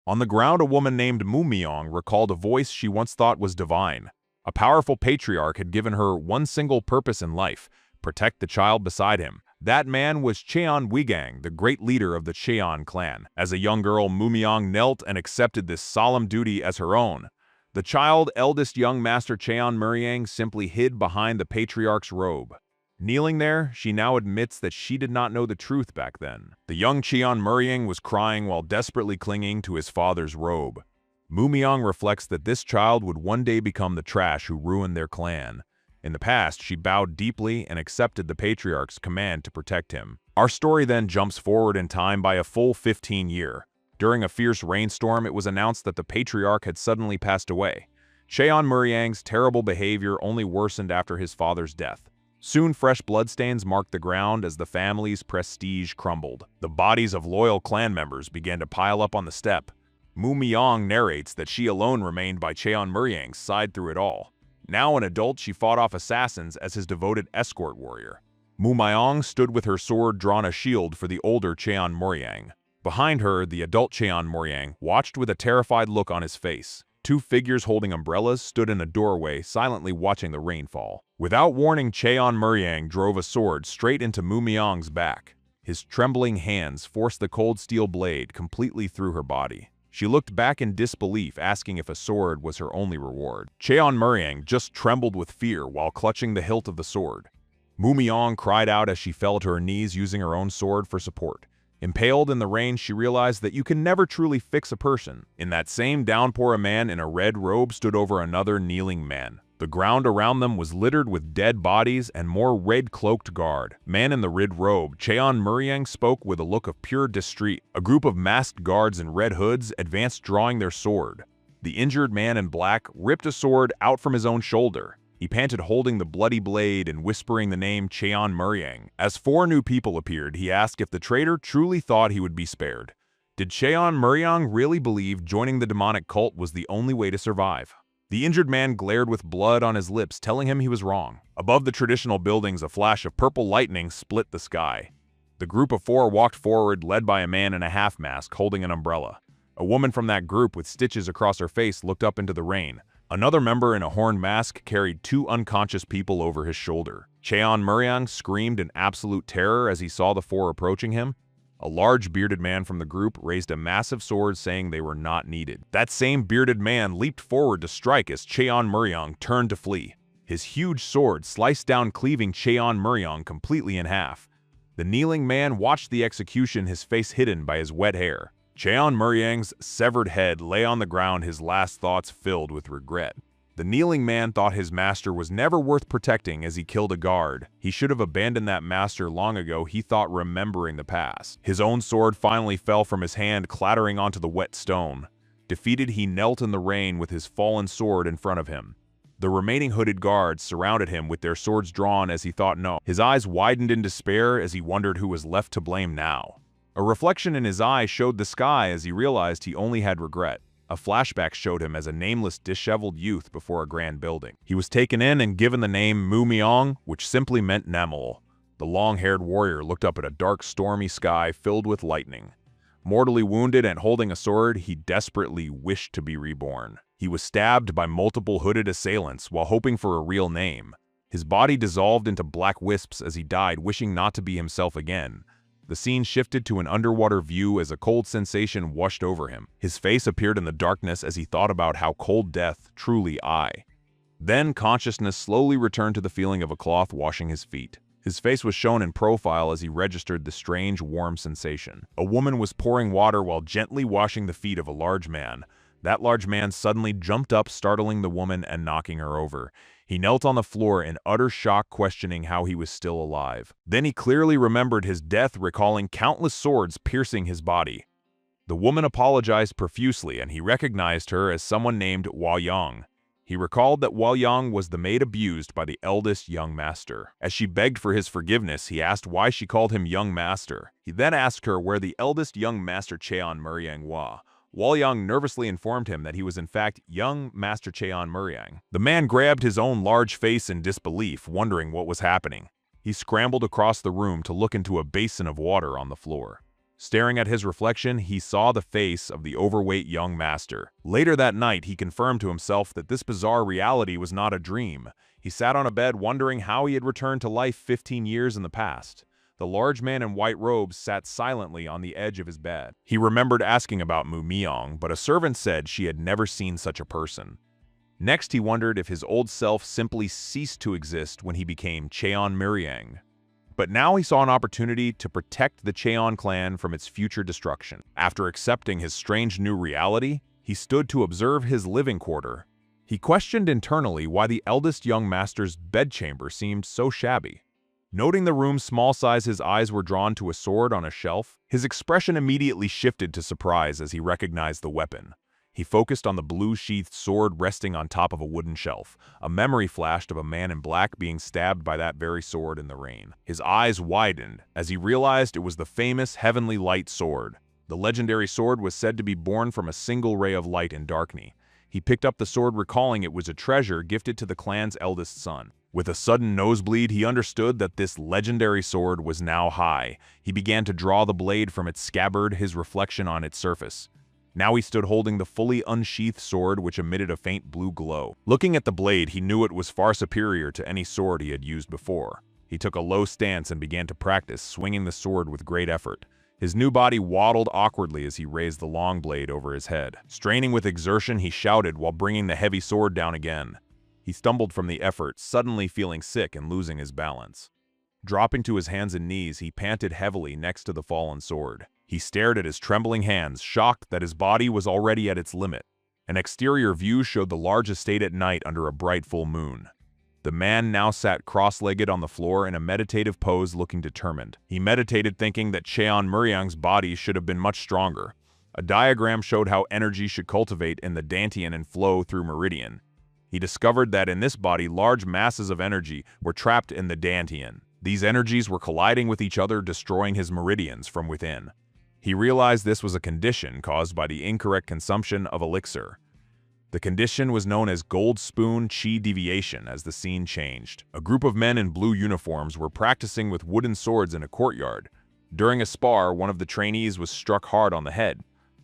On the ground, a woman named Mumyong recalled a voice she once thought was divine. A powerful patriarch had given her one single purpose in life: protect the child beside him. That man was Cheon Wigang, the great leader of the Cheon clan. As a young girl, Mumyong knelt and accepted this solemn duty as her own. The child, eldest young master Cheon Muriang, simply hid behind the patriarch's robe. Kneeling there, she now admits that she did not know the truth back then. The young Cheon Muriang was crying while desperately clinging to his father's robe. Mumyong reflects that this child would one day become the trash who ruined their clan. In the past, she bowed deeply and accepted the patriarch's command to protect him. Our story then jumps forward in time by a full 15 years. During a fierce rainstorm, it was announced that the patriarch had suddenly passed away. Cheon Muriang's terrible behavior only worsened after his father's death. Soon, fresh bloodstains marked the ground as the family's prestige crumbled. The bodies of loyal clan members began to pile up on the step. Mumyong narrates that she alone remained by Cheon Muriang's side through it all. Now an adult, she fought off assassins as his devoted escort warrior. Mumyong stood with her sword drawn a shield for the older Cheon Muriang. Behind her, the adult Cheon Muriang watched with a terrified look on his face. Two figures holding umbrellas stood in a doorway, silently watching the rainfall. Without warning, Cheon Muriang drove a sword straight into Mumyong's back. His trembling hands forced the cold steel blade completely through her body. She looked back in disbelief, asking if a sword was her only reward. Cheon Muriang just trembled with fear while clutching the hilt of the sword. Mumyong cried out as she fell to her knees, using her own sword for support. Impaled in the rain, she realized that you can never truly fix a person. In that same downpour, a man in a red robe stood over another kneeling man. The ground around them was littered with dead bodies and more red-cloaked guard. Man in the red robe, Cheon Muriang spoke with a look of pure distress. A group of masked guards in red hoods advanced, drawing their sword. The injured man in black ripped a sword out from his own shoulder. He panted, holding the bloody blade and whispering the name Cheon Muriang. As four new people appeared, he asked if the traitor truly thought he would be spared. Did Cheon Muriang really believe joining the demonic cult was the only way to survive? The injured man glared with blood on his lips, telling him he was wrong. Above the traditional buildings, a flash of purple lightning split the sky. The group of four walked forward, led by a man in a half-mask holding an umbrella. A woman from that group with stitches across her face looked up into the rain. Another member in a horned mask carried two unconscious people over his shoulder. Cheon Muriang screamed in absolute terror as he saw the four approaching him. A large bearded man from the group raised a massive sword, saying they were not needed. That same bearded man leaped forward to strike as Cheon Muriang turned to flee. His huge sword sliced down, cleaving Cheon Muriang completely in half. The kneeling man watched the execution, his face hidden by his wet hair. Cheon Muriang's severed head lay on the ground, his last thoughts filled with regret. The kneeling man thought his master was never worth protecting as he killed a guard. He should have abandoned that master long ago, he thought, remembering the past. His own sword finally fell from his hand, clattering onto the wet stone. Defeated, he knelt in the rain with his fallen sword in front of him. The remaining hooded guards surrounded him with their swords drawn as he thought no. His eyes widened in despair as he wondered who was left to blame now. A reflection in his eye showed the sky as he realized he only had regret. A flashback showed him as a nameless, disheveled youth before a grand building. He was taken in and given the name Mumyong, which simply meant Namul. The long-haired warrior looked up at a dark, stormy sky filled with lightning. Mortally wounded and holding a sword, he desperately wished to be reborn. He was stabbed by multiple hooded assailants while hoping for a real name. His body dissolved into black wisps as he died, wishing not to be himself again. The scene shifted to an underwater view as a cold sensation washed over him. His face appeared in the darkness as he thought about how cold death truly is. Then consciousness slowly returned to the feeling of a cloth washing his feet. His face was shown in profile as he registered the strange, warm sensation. A woman was pouring water while gently washing the feet of a large man. That large man suddenly jumped up, startling the woman and knocking her over. He knelt on the floor in utter shock, questioning how he was still alive. Then he clearly remembered his death, recalling countless swords piercing his body. The woman apologized profusely, and he recognized her as someone named Hua Yang. He recalled that Hua Yang was the maid abused by the eldest young master. As she begged for his forgiveness, he asked why she called him young master. He then asked her where the eldest young master Cheon Muriang was. Hua Yang nervously informed him that he was in fact young Master Cheon Muriang. The man grabbed his own large face in disbelief, wondering what was happening. He scrambled across the room to look into a basin of water on the floor. Staring at his reflection, he saw the face of the overweight young master. Later that night, he confirmed to himself that this bizarre reality was not a dream. He sat on a bed wondering how he had returned to life 15 years in the past. The large man in white robes sat silently on the edge of his bed. He remembered asking about Mu Miang, but a servant said she had never seen such a person. Next, he wondered if his old self simply ceased to exist when he became Cheon Muriang. But now he saw an opportunity to protect the Cheon clan from its future destruction. After accepting his strange new reality, he stood to observe his living quarter. He questioned internally why the eldest young master's bedchamber seemed so shabby. Noting the room's small size, his eyes were drawn to a sword on a shelf. His expression immediately shifted to surprise as he recognized the weapon. He focused on the blue-sheathed sword resting on top of a wooden shelf. A memory flashed of a man in black being stabbed by that very sword in the rain. His eyes widened as he realized it was the famous Heavenly Light sword. The legendary sword was said to be born from a single ray of light in Darkney. He picked up the sword, recalling it was a treasure gifted to the clan's eldest son. With a sudden nosebleed, he understood that this legendary sword was now high. He began to draw the blade from its scabbard, his reflection on its surface. Now he stood holding the fully unsheathed sword, which emitted a faint blue glow. Looking at the blade, he knew it was far superior to any sword he had used before. He took a low stance and began to practice, swinging the sword with great effort. His new body waddled awkwardly as he raised the long blade over his head. Straining with exertion, he shouted while bringing the heavy sword down again. He stumbled from the effort, suddenly feeling sick and losing his balance. Dropping to his hands and knees, he panted heavily next to the fallen sword. He stared at his trembling hands, shocked that his body was already at its limit. An exterior view showed the large estate at night under a bright full moon. The man now sat cross-legged on the floor in a meditative pose, looking determined. He meditated, thinking that Cheon Muriang's body should have been much stronger. A diagram showed how energy should cultivate in the dantian and flow through meridian. He discovered that in this body, large masses of energy were trapped in the dantian. These energies were colliding with each other, destroying his meridians from within. He realized this was a condition caused by the incorrect consumption of elixir. The condition was known as Gold Spoon Chi Deviation. As the scene changed, a group of men in blue uniforms were practicing with wooden swords in a courtyard. During a spar, one of the trainees was struck hard on the head.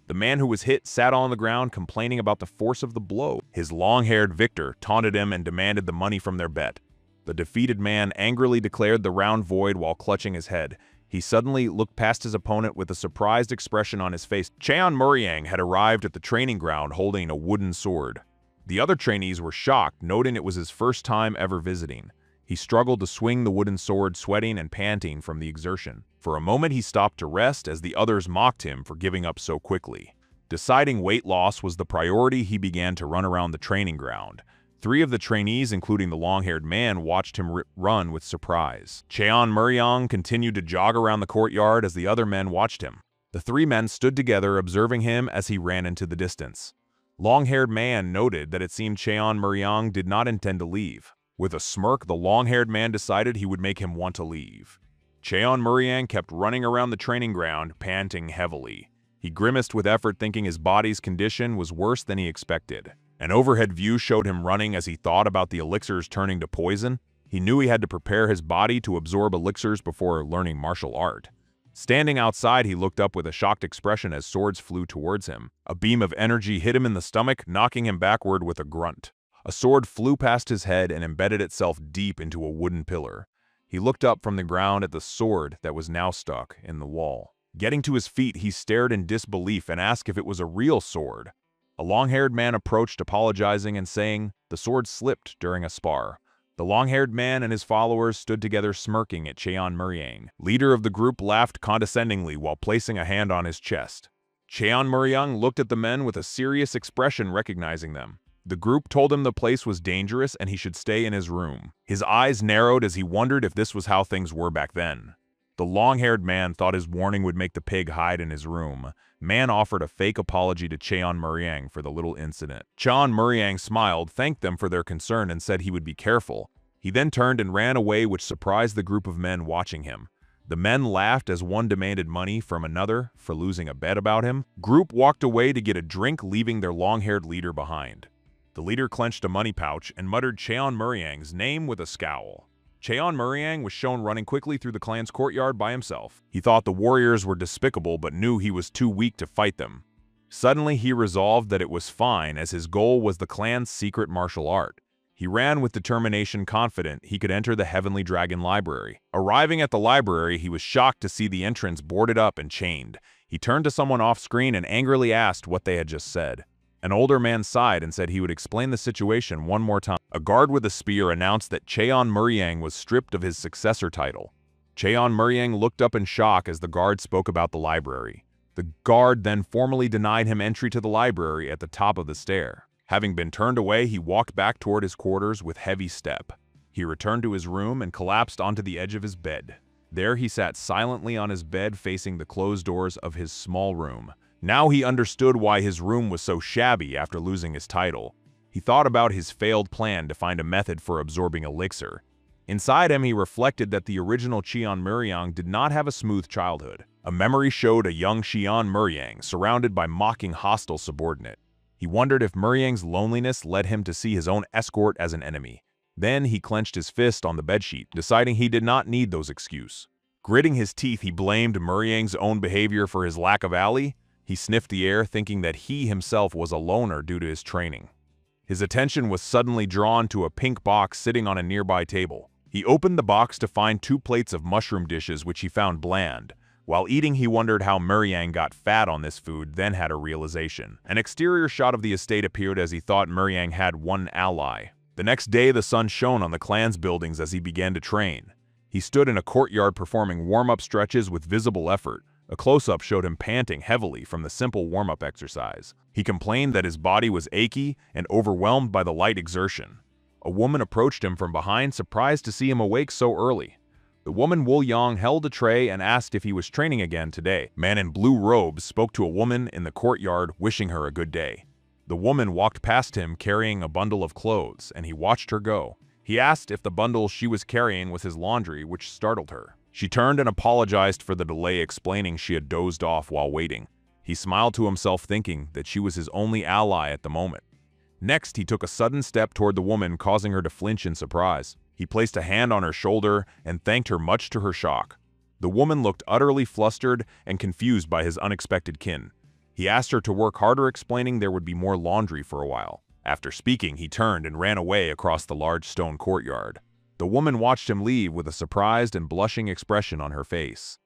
The man who was hit sat on the ground, complaining about the force of the blow. His long-haired victor taunted him and demanded the money from their bet. The defeated man angrily declared the round void while clutching his head. He suddenly looked past his opponent with a surprised expression on his face. Cheon Muriang had arrived at the training ground holding a wooden sword. The other trainees were shocked, noting it was his first time ever visiting. He struggled to swing the wooden sword, sweating and panting from the exertion. For a moment he stopped to rest as the others mocked him for giving up so quickly. Deciding weight loss was the priority, he began to run around the training ground. 3 of the trainees, including the long-haired man, watched him run with surprise. Cheon Muriang continued to jog around the courtyard as the other men watched him. The 3 men stood together, observing him as he ran into the distance. Long-haired man noted that it seemed Cheon Muriang did not intend to leave. With a smirk, the long-haired man decided he would make him want to leave. Cheon Muriang kept running around the training ground, panting heavily. He grimaced with effort, thinking his body's condition was worse than he expected. An overhead view showed him running as he thought about the elixirs turning to poison. He knew he had to prepare his body to absorb elixirs before learning martial art. Standing outside, he looked up with a shocked expression as swords flew towards him. A beam of energy hit him in the stomach, knocking him backward with a grunt. A sword flew past his head and embedded itself deep into a wooden pillar. He looked up from the ground at the sword that was now stuck in the wall. Getting to his feet, he stared in disbelief and asked if it was a real sword. A long-haired man approached, apologizing and saying the sword slipped during a spar. The long-haired man and his followers stood together, smirking at Cheon Muriang. Leader of the group laughed condescendingly while placing a hand on his chest. Cheon Muriang looked at the men with a serious expression, recognizing them. The group told him the place was dangerous and he should stay in his room. His eyes narrowed as he wondered if this was how things were back then. The long-haired man thought his warning would make the pig hide in his room. Man offered a fake apology to Cheon Muriang for the little incident. Cheon Muriang smiled, thanked them for their concern, and said he would be careful. He then turned and ran away, which surprised the group of men watching him. The men laughed as one demanded money from another for losing a bet about him. Group walked away to get a drink, leaving their long-haired leader behind. The leader clenched a money pouch and muttered Cheon Muriang's name with a scowl. Cheon Muriang was shown running quickly through the clan's courtyard by himself. He thought the warriors were despicable but knew he was too weak to fight them. Suddenly, he resolved that it was fine as his goal was the clan's secret martial art. He ran with determination, confident he could enter the Heavenly Dragon Library. Arriving at the library, he was shocked to see the entrance boarded up and chained. He turned to someone off-screen and angrily asked what they had just said. An older man sighed and said he would explain the situation one more time. A guard with a spear announced that Cheon Muriang was stripped of his successor title. Cheon Muriang looked up in shock as the guard spoke about the library. The guard then formally denied him entry to the library at the top of the stair. Having been turned away, he walked back toward his quarters with heavy step. He returned to his room and collapsed onto the edge of his bed. There he sat silently on his bed facing the closed doors of his small room. Now he understood why his room was so shabby after losing his title. He thought about his failed plan to find a method for absorbing elixir. Inside him, he reflected that the original Cheon Muriang did not have a smooth childhood. A memory showed a young Cheon Muriang surrounded by mocking hostile subordinate. He wondered if Muriang's loneliness led him to see his own escort as an enemy. Then he clenched his fist on the bedsheet, deciding he did not need those excuses. Gritting his teeth, he blamed Muriang's own behavior for his lack of ally. He sniffed the air, thinking that he himself was a loner due to his training. His attention was suddenly drawn to a pink box sitting on a nearby table. He opened the box to find 2 plates of mushroom dishes which he found bland. While eating, he wondered how Muriang got fat on this food, then had a realization. An exterior shot of the estate appeared as he thought Muriang had one ally. The next day, the sun shone on the clan's buildings as he began to train. He stood in a courtyard performing warm-up stretches with visible effort. A close-up showed him panting heavily from the simple warm-up exercise. He complained that his body was achy and overwhelmed by the light exertion. A woman approached him from behind, surprised to see him awake so early. The woman Wu Yang held a tray and asked if he was training again today. A man in blue robes spoke to a woman in the courtyard, wishing her a good day. The woman walked past him carrying a bundle of clothes, and he watched her go. He asked if the bundle she was carrying was his laundry, which startled her. She turned and apologized for the delay, explaining she had dozed off while waiting. He smiled to himself, thinking that she was his only ally at the moment. Next, he took a sudden step toward the woman, causing her to flinch in surprise. He placed a hand on her shoulder and thanked her, much to her shock. The woman looked utterly flustered and confused by his unexpected kin. He asked her to work harder, explaining there would be more laundry for a while. After speaking, he turned and ran away across the large stone courtyard. The woman watched him leave with a surprised and blushing expression on her face.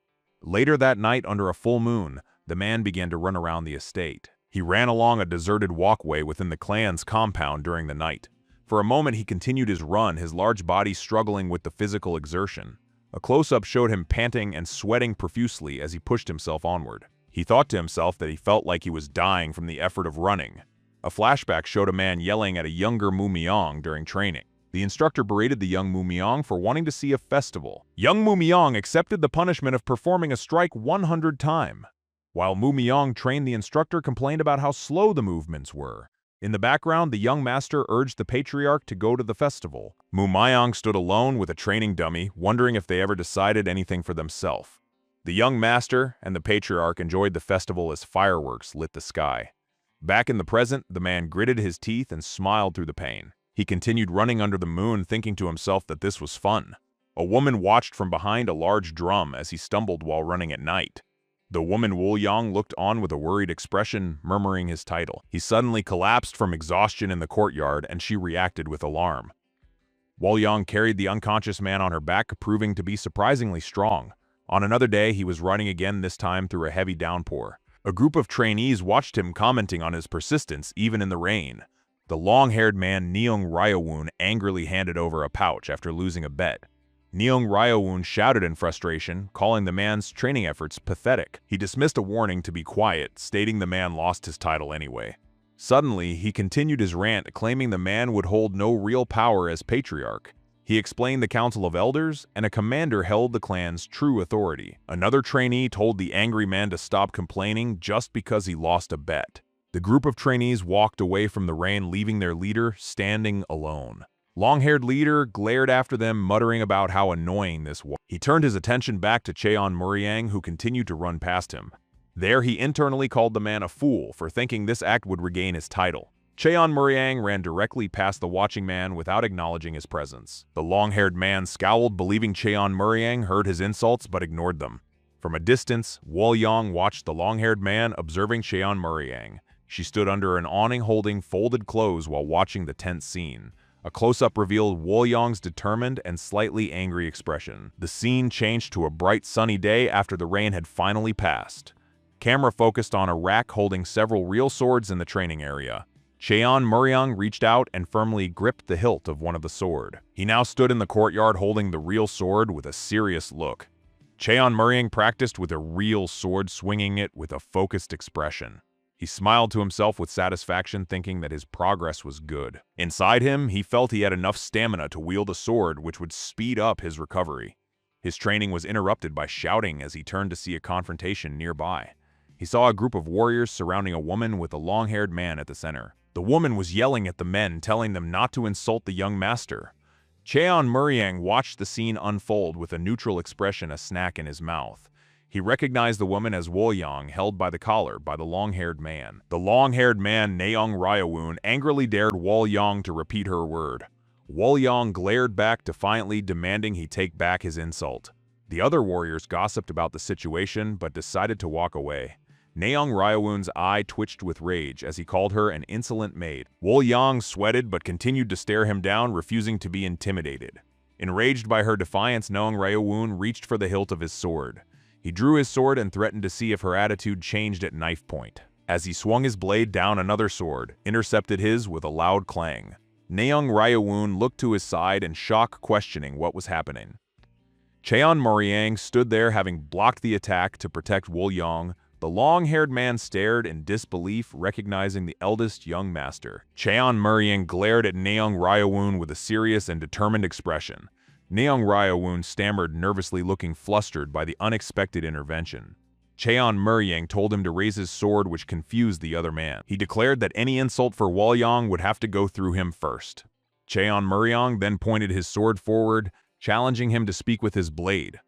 Later that night, under a full moon, the man began to run around the estate. He ran along a deserted walkway within the clan's compound during the night. For a moment, he continued his run, his large body struggling with the physical exertion. A close-up showed him panting and sweating profusely as he pushed himself onward. He thought to himself that he felt like he was dying from the effort of running. A flashback showed a man yelling at a younger Mu Miang during training. The instructor berated the young Mu Miang for wanting to see a festival. Young Mu Miang accepted the punishment of performing a strike 100 times. While Mu Miang trained, the instructor complained about how slow the movements were. In the background, the young master urged the patriarch to go to the festival. Mu Miang stood alone with a training dummy, wondering if they ever decided anything for themselves. The young master and the patriarch enjoyed the festival as fireworks lit the sky. Back in the present, the man gritted his teeth and smiled through the pain. He continued running under the moon, thinking to himself that this was fun. A woman watched from behind a large drum as he stumbled while running at night. The woman Wu Yang looked on with a worried expression, murmuring his title. He suddenly collapsed from exhaustion in the courtyard, and she reacted with alarm. Wu Yang carried the unconscious man on her back, proving to be surprisingly strong. On another day, he was running again, this time through a heavy downpour. A group of trainees watched him, commenting on his persistence even in the rain. The long-haired man Neong Ryowoon angrily handed over a pouch after losing a bet. Neong Ryowoon shouted in frustration, calling the man's training efforts pathetic. He dismissed a warning to be quiet, stating the man lost his title anyway. Suddenly, he continued his rant, claiming the man would hold no real power as patriarch. He explained the Council of Elders, and a commander held the clan's true authority. Another trainee told the angry man to stop complaining just because he lost a bet. The group of trainees walked away from the rain, leaving their leader standing alone. Long-haired leader glared after them, muttering about how annoying this was. He turned his attention back to Cheon Muriang, who continued to run past him. There, he internally called the man a fool for thinking this act would regain his title. Cheon Muriang ran directly past the watching man without acknowledging his presence. The long-haired man scowled, believing Cheon Muriang heard his insults but ignored them. From a distance, Wolyang watched the long-haired man observing Cheon Muriang. She stood under an awning holding folded clothes while watching the tense scene. A close-up revealed Wolyang's determined and slightly angry expression. The scene changed to a bright sunny day after the rain had finally passed. Camera focused on a rack holding several real swords in the training area. Cheon Muriang reached out and firmly gripped the hilt of one of the sword. He now stood in the courtyard holding the real sword with a serious look. Cheon Muriang practiced with a real sword, swinging it with a focused expression. He smiled to himself with satisfaction, thinking that his progress was good. Inside him, he felt he had enough stamina to wield a sword which would speed up his recovery. His training was interrupted by shouting as he turned to see a confrontation nearby. He saw a group of warriors surrounding a woman with a long-haired man at the center. The woman was yelling at the men, telling them not to insult the young master. Cheon Muriang watched the scene unfold with a neutral expression, a snack in his mouth. He recognized the woman as Wolyang, held by the collar by the long-haired man. The long-haired man, Naeong Ryawoon, angrily dared Wolyang to repeat her word. Wolyang glared back defiantly, demanding he take back his insult. The other warriors gossiped about the situation but decided to walk away. Naeong Ryawoon's eye twitched with rage as he called her an insolent maid. Wolyang sweated but continued to stare him down, refusing to be intimidated. Enraged by her defiance, Naeong Ryawoon reached for the hilt of his sword. He drew his sword and threatened to see if her attitude changed at knife point. As he swung his blade down, another sword intercepted his with a loud clang. Naeong Ryawoon looked to his side in shock, questioning what was happening. Cheon Muriang stood there, having blocked the attack to protect Wolyang. The long-haired man stared in disbelief, recognizing the eldest young master. Cheon Muriang glared at Naeong Ryawoon with a serious and determined expression. Naeong Ryawoon stammered, nervously, looking flustered by the unexpected intervention. Cheon Muriang told him to raise his sword, which confused the other man. He declared that any insult for Wolyang would have to go through him first. Cheon Muriang then pointed his sword forward, challenging him to speak with his blade.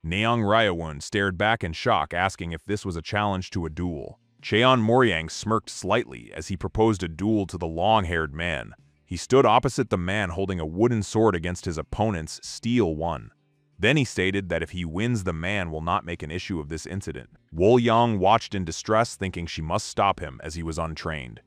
Naeong Ryawoon stared back in shock, asking if this was a challenge to a duel. Cheon Muriang smirked slightly as he proposed a duel to the long-haired man. He stood opposite the man holding a wooden sword against his opponent's steel one. Then he stated that if he wins, the man will not make an issue of this incident. Wolyang watched in distress, thinking she must stop him as he was untrained.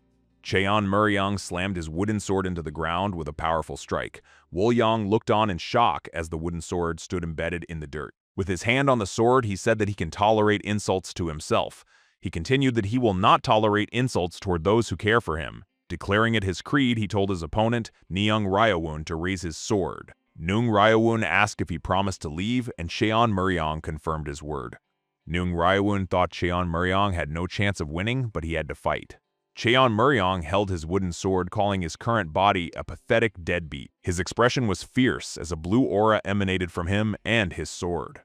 Cheon Muriang slammed his wooden sword into the ground with a powerful strike. Wolyang looked on in shock as the wooden sword stood embedded in the dirt. With his hand on the sword, he said that he can tolerate insults to himself. He continued that he will not tolerate insults toward those who care for him. Declaring it his creed, he told his opponent, Naeong Ryawoon, to raise his sword. Naeong Ryawoon asked if he promised to leave, and Cheon Muriang confirmed his word. Naeong Ryawoon thought Cheon Muriang had no chance of winning, but he had to fight. Cheon Muriang held his wooden sword, calling his current body a pathetic deadbeat. His expression was fierce as a blue aura emanated from him and his sword.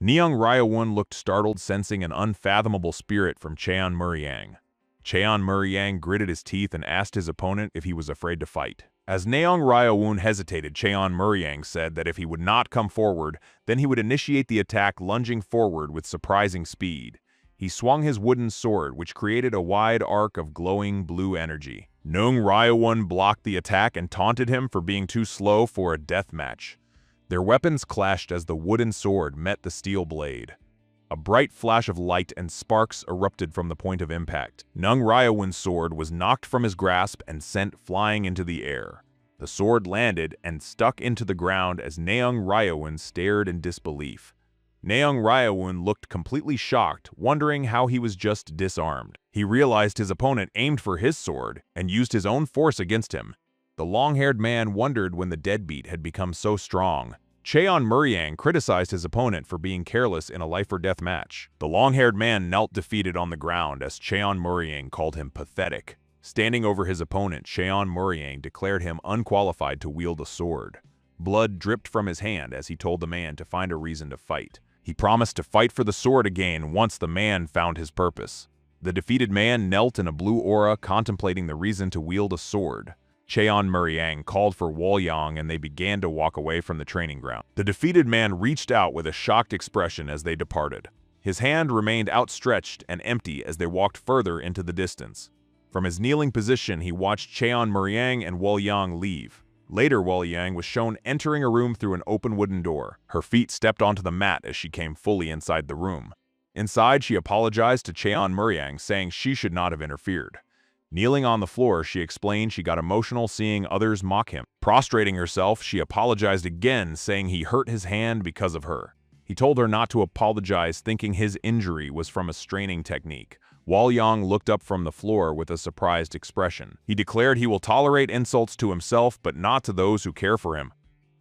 Naeong Ryawoon looked startled, sensing an unfathomable spirit from Cheon Muriang. Cheon Muriang gritted his teeth and asked his opponent if he was afraid to fight. As Naeong Ryawoon hesitated, Cheon Muriang said that if he would not come forward, then he would initiate the attack, lunging forward with surprising speed. He swung his wooden sword, which created a wide arc of glowing blue energy. Naeong Ryawoon blocked the attack and taunted him for being too slow for a death match. Their weapons clashed as the wooden sword met the steel blade. A bright flash of light and sparks erupted from the point of impact. Naeong Ryawoon's sword was knocked from his grasp and sent flying into the air. The sword landed and stuck into the ground as Naeong Ryawoon stared in disbelief. Naeong Ryawoon looked completely shocked, wondering how he was just disarmed. He realized his opponent aimed for his sword and used his own force against him. The long-haired man wondered when the deadbeat had become so strong. Cheon Muriang criticized his opponent for being careless in a life-or-death match. The long-haired man knelt defeated on the ground as Cheon Muriang called him pathetic. Standing over his opponent, Cheon Muriang declared him unqualified to wield a sword. Blood dripped from his hand as he told the man to find a reason to fight. He promised to fight for the sword again once the man found his purpose. The defeated man knelt in a blue aura, contemplating the reason to wield a sword. Cheon Muriang called for Wolyang and they began to walk away from the training ground. The defeated man reached out with a shocked expression as they departed. His hand remained outstretched and empty as they walked further into the distance. From his kneeling position, he watched Cheon Muriang and Wolyang leave. Later, Wolyang was shown entering a room through an open wooden door. Her feet stepped onto the mat as she came fully inside the room. Inside, she apologized to Cheon Muriang, saying she should not have interfered. Kneeling on the floor, she explained she got emotional seeing others mock him. Prostrating herself, she apologized again, saying he hurt his hand because of her. He told her not to apologize, thinking his injury was from a straining technique. Wolyang looked up from the floor with a surprised expression. He declared he will tolerate insults to himself, but not to those who care for him.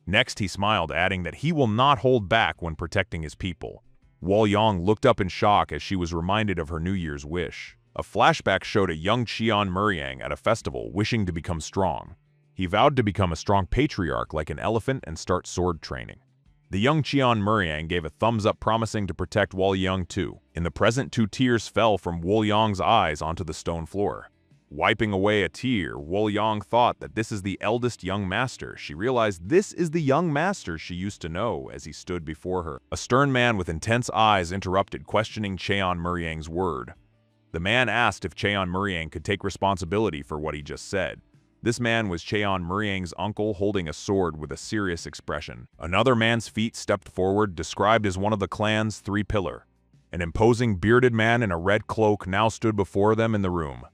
Next, he smiled, adding that he will not hold back when protecting his people. Wolyang looked up in shock as she was reminded of her New Year's wish. A flashback showed a young Cheon Muriang at a festival wishing to become strong. He vowed to become a strong patriarch like an elephant and start sword training. The young Cheon Muriang gave a thumbs up, promising to protect Wolyang too. In the present, 2 tears fell from Wolyang's eyes onto the stone floor. Wiping away a tear, Wolyang thought that this is the eldest young master. She realized this is the young master she used to know as he stood before her. A stern man with intense eyes interrupted, questioning Cheon Muriang's word. The man asked if Cheon Muriang could take responsibility for what he just said. This man was Cheon Muriang's uncle, holding a sword with a serious expression. Another man's feet stepped forward, described as one of the clan's 3 pillars. An imposing bearded man in a red cloak now stood before them in the room.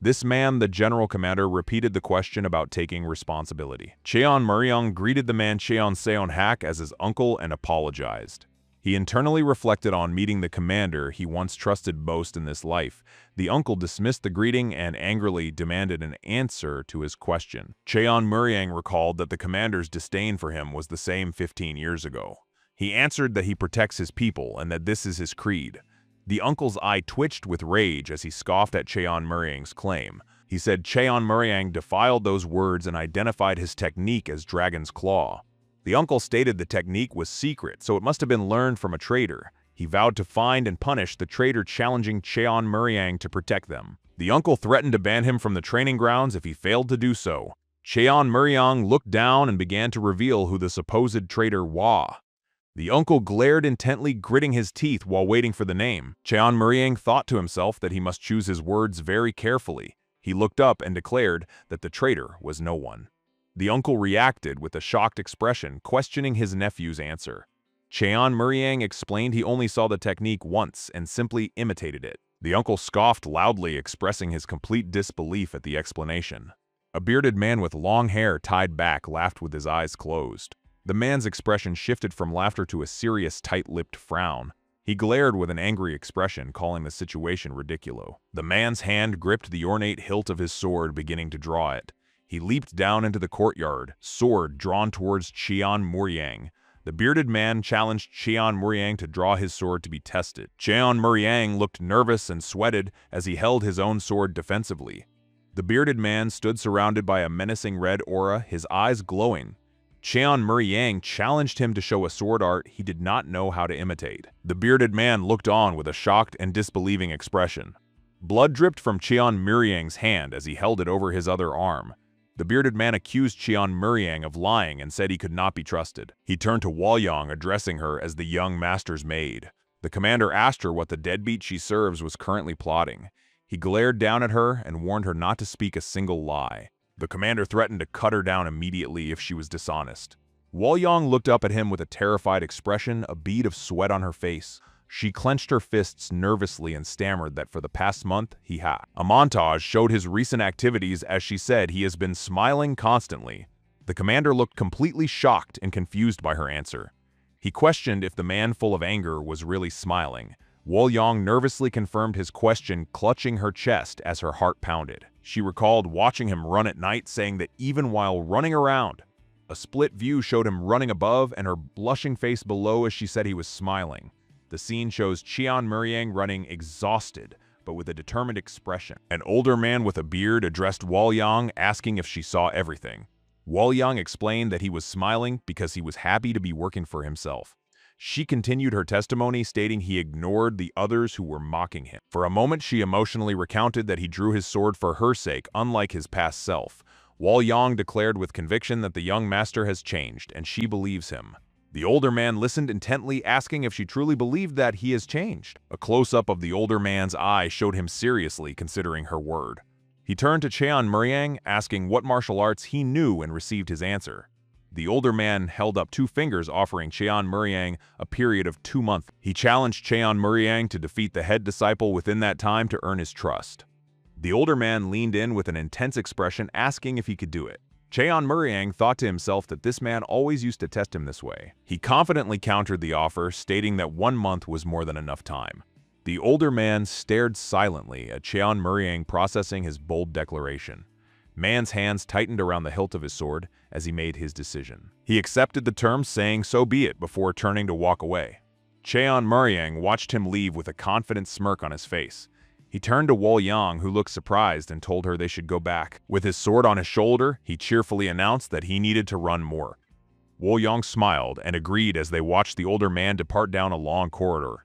This man, the general commander, repeated the question about taking responsibility. Cheon Muriang greeted the man Cheon Seon Hak as his uncle and apologized. He internally reflected on meeting the commander he once trusted most in this life. The uncle dismissed the greeting and angrily demanded an answer to his question. Cheon Muriang recalled that the commander's disdain for him was the same 15 years ago. He answered that he protects his people and that this is his creed. The uncle's eye twitched with rage as he scoffed at Cheon Muriang's claim. He said Cheon Muriang defiled those words and identified his technique as Dragon's Claw. The uncle stated the technique was secret, so it must have been learned from a traitor. He vowed to find and punish the traitor challenging Cheon Muriang to protect them. The uncle threatened to ban him from the training grounds if he failed to do so. Cheon Muriang looked down and began to reveal who the supposed traitor was. The uncle glared intently, gritting his teeth while waiting for the name. Cheon Muriang thought to himself that he must choose his words very carefully. He looked up and declared that the traitor was no one. The uncle reacted with a shocked expression, questioning his nephew's answer. Cheon Muriang explained he only saw the technique once and simply imitated it. The uncle scoffed loudly, expressing his complete disbelief at the explanation. A bearded man with long hair tied back laughed with his eyes closed. The man's expression shifted from laughter to a serious, tight-lipped frown. He glared with an angry expression, calling the situation ridiculous. The man's hand gripped the ornate hilt of his sword, beginning to draw it. He leaped down into the courtyard, sword drawn towards Cheon Muriang. The bearded man challenged Cheon Muriang to draw his sword to be tested. Cheon Muriang looked nervous and sweated as he held his own sword defensively. The bearded man stood surrounded by a menacing red aura, his eyes glowing. Cheon Muriang challenged him to show a sword art he did not know how to imitate. The bearded man looked on with a shocked and disbelieving expression. Blood dripped from Cheon Muriang's hand as he held it over his other arm. The bearded man accused Cheon Muriang of lying and said he could not be trusted. He turned to Wolyang, addressing her as the young master's maid. The commander asked her what the deadbeat she serves was currently plotting. He glared down at her and warned her not to speak a single lie. The commander threatened to cut her down immediately if she was dishonest. Wolyang looked up at him with a terrified expression, a bead of sweat on her face. She clenched her fists nervously and stammered that for the past month he had. A montage showed his recent activities as she said he has been smiling constantly. The commander looked completely shocked and confused by her answer. He questioned if the man full of anger was really smiling. Wolyang nervously confirmed his question, clutching her chest as her heart pounded. She recalled watching him run at night, saying that even while running around, a split view showed him running above and her blushing face below as she said he was smiling. The scene shows Cheon Muriang running exhausted, but with a determined expression. An older man with a beard addressed Wolyang, asking if she saw everything. Wolyang explained that he was smiling because he was happy to be working for himself. She continued her testimony, stating he ignored the others who were mocking him. For a moment, she emotionally recounted that he drew his sword for her sake, unlike his past self. Wolyang declared with conviction that the young master has changed, and she believes him. The older man listened intently, asking if she truly believed that he has changed. A close-up of the older man's eye showed him seriously considering her word. He turned to Cheon Muriang, asking what martial arts he knew and received his answer. The older man held up 2 fingers, offering Cheon Muriang a period of 2 months. He challenged Cheon Muriang to defeat the head disciple within that time to earn his trust. The older man leaned in with an intense expression, asking if he could do it. Cheon Muriang thought to himself that this man always used to test him this way. He confidently countered the offer, stating that 1 month was more than enough time. The older man stared silently at Cheon Muriang, processing his bold declaration. Man's hands tightened around the hilt of his sword as he made his decision. He accepted the terms, saying so be it before turning to walk away. Cheon Muriang watched him leave with a confident smirk on his face. He turned to Wol Yang, who looked surprised, and told her they should go back. With his sword on his shoulder, he cheerfully announced that he needed to run more. Wol Yang smiled and agreed as they watched the older man depart down a long corridor.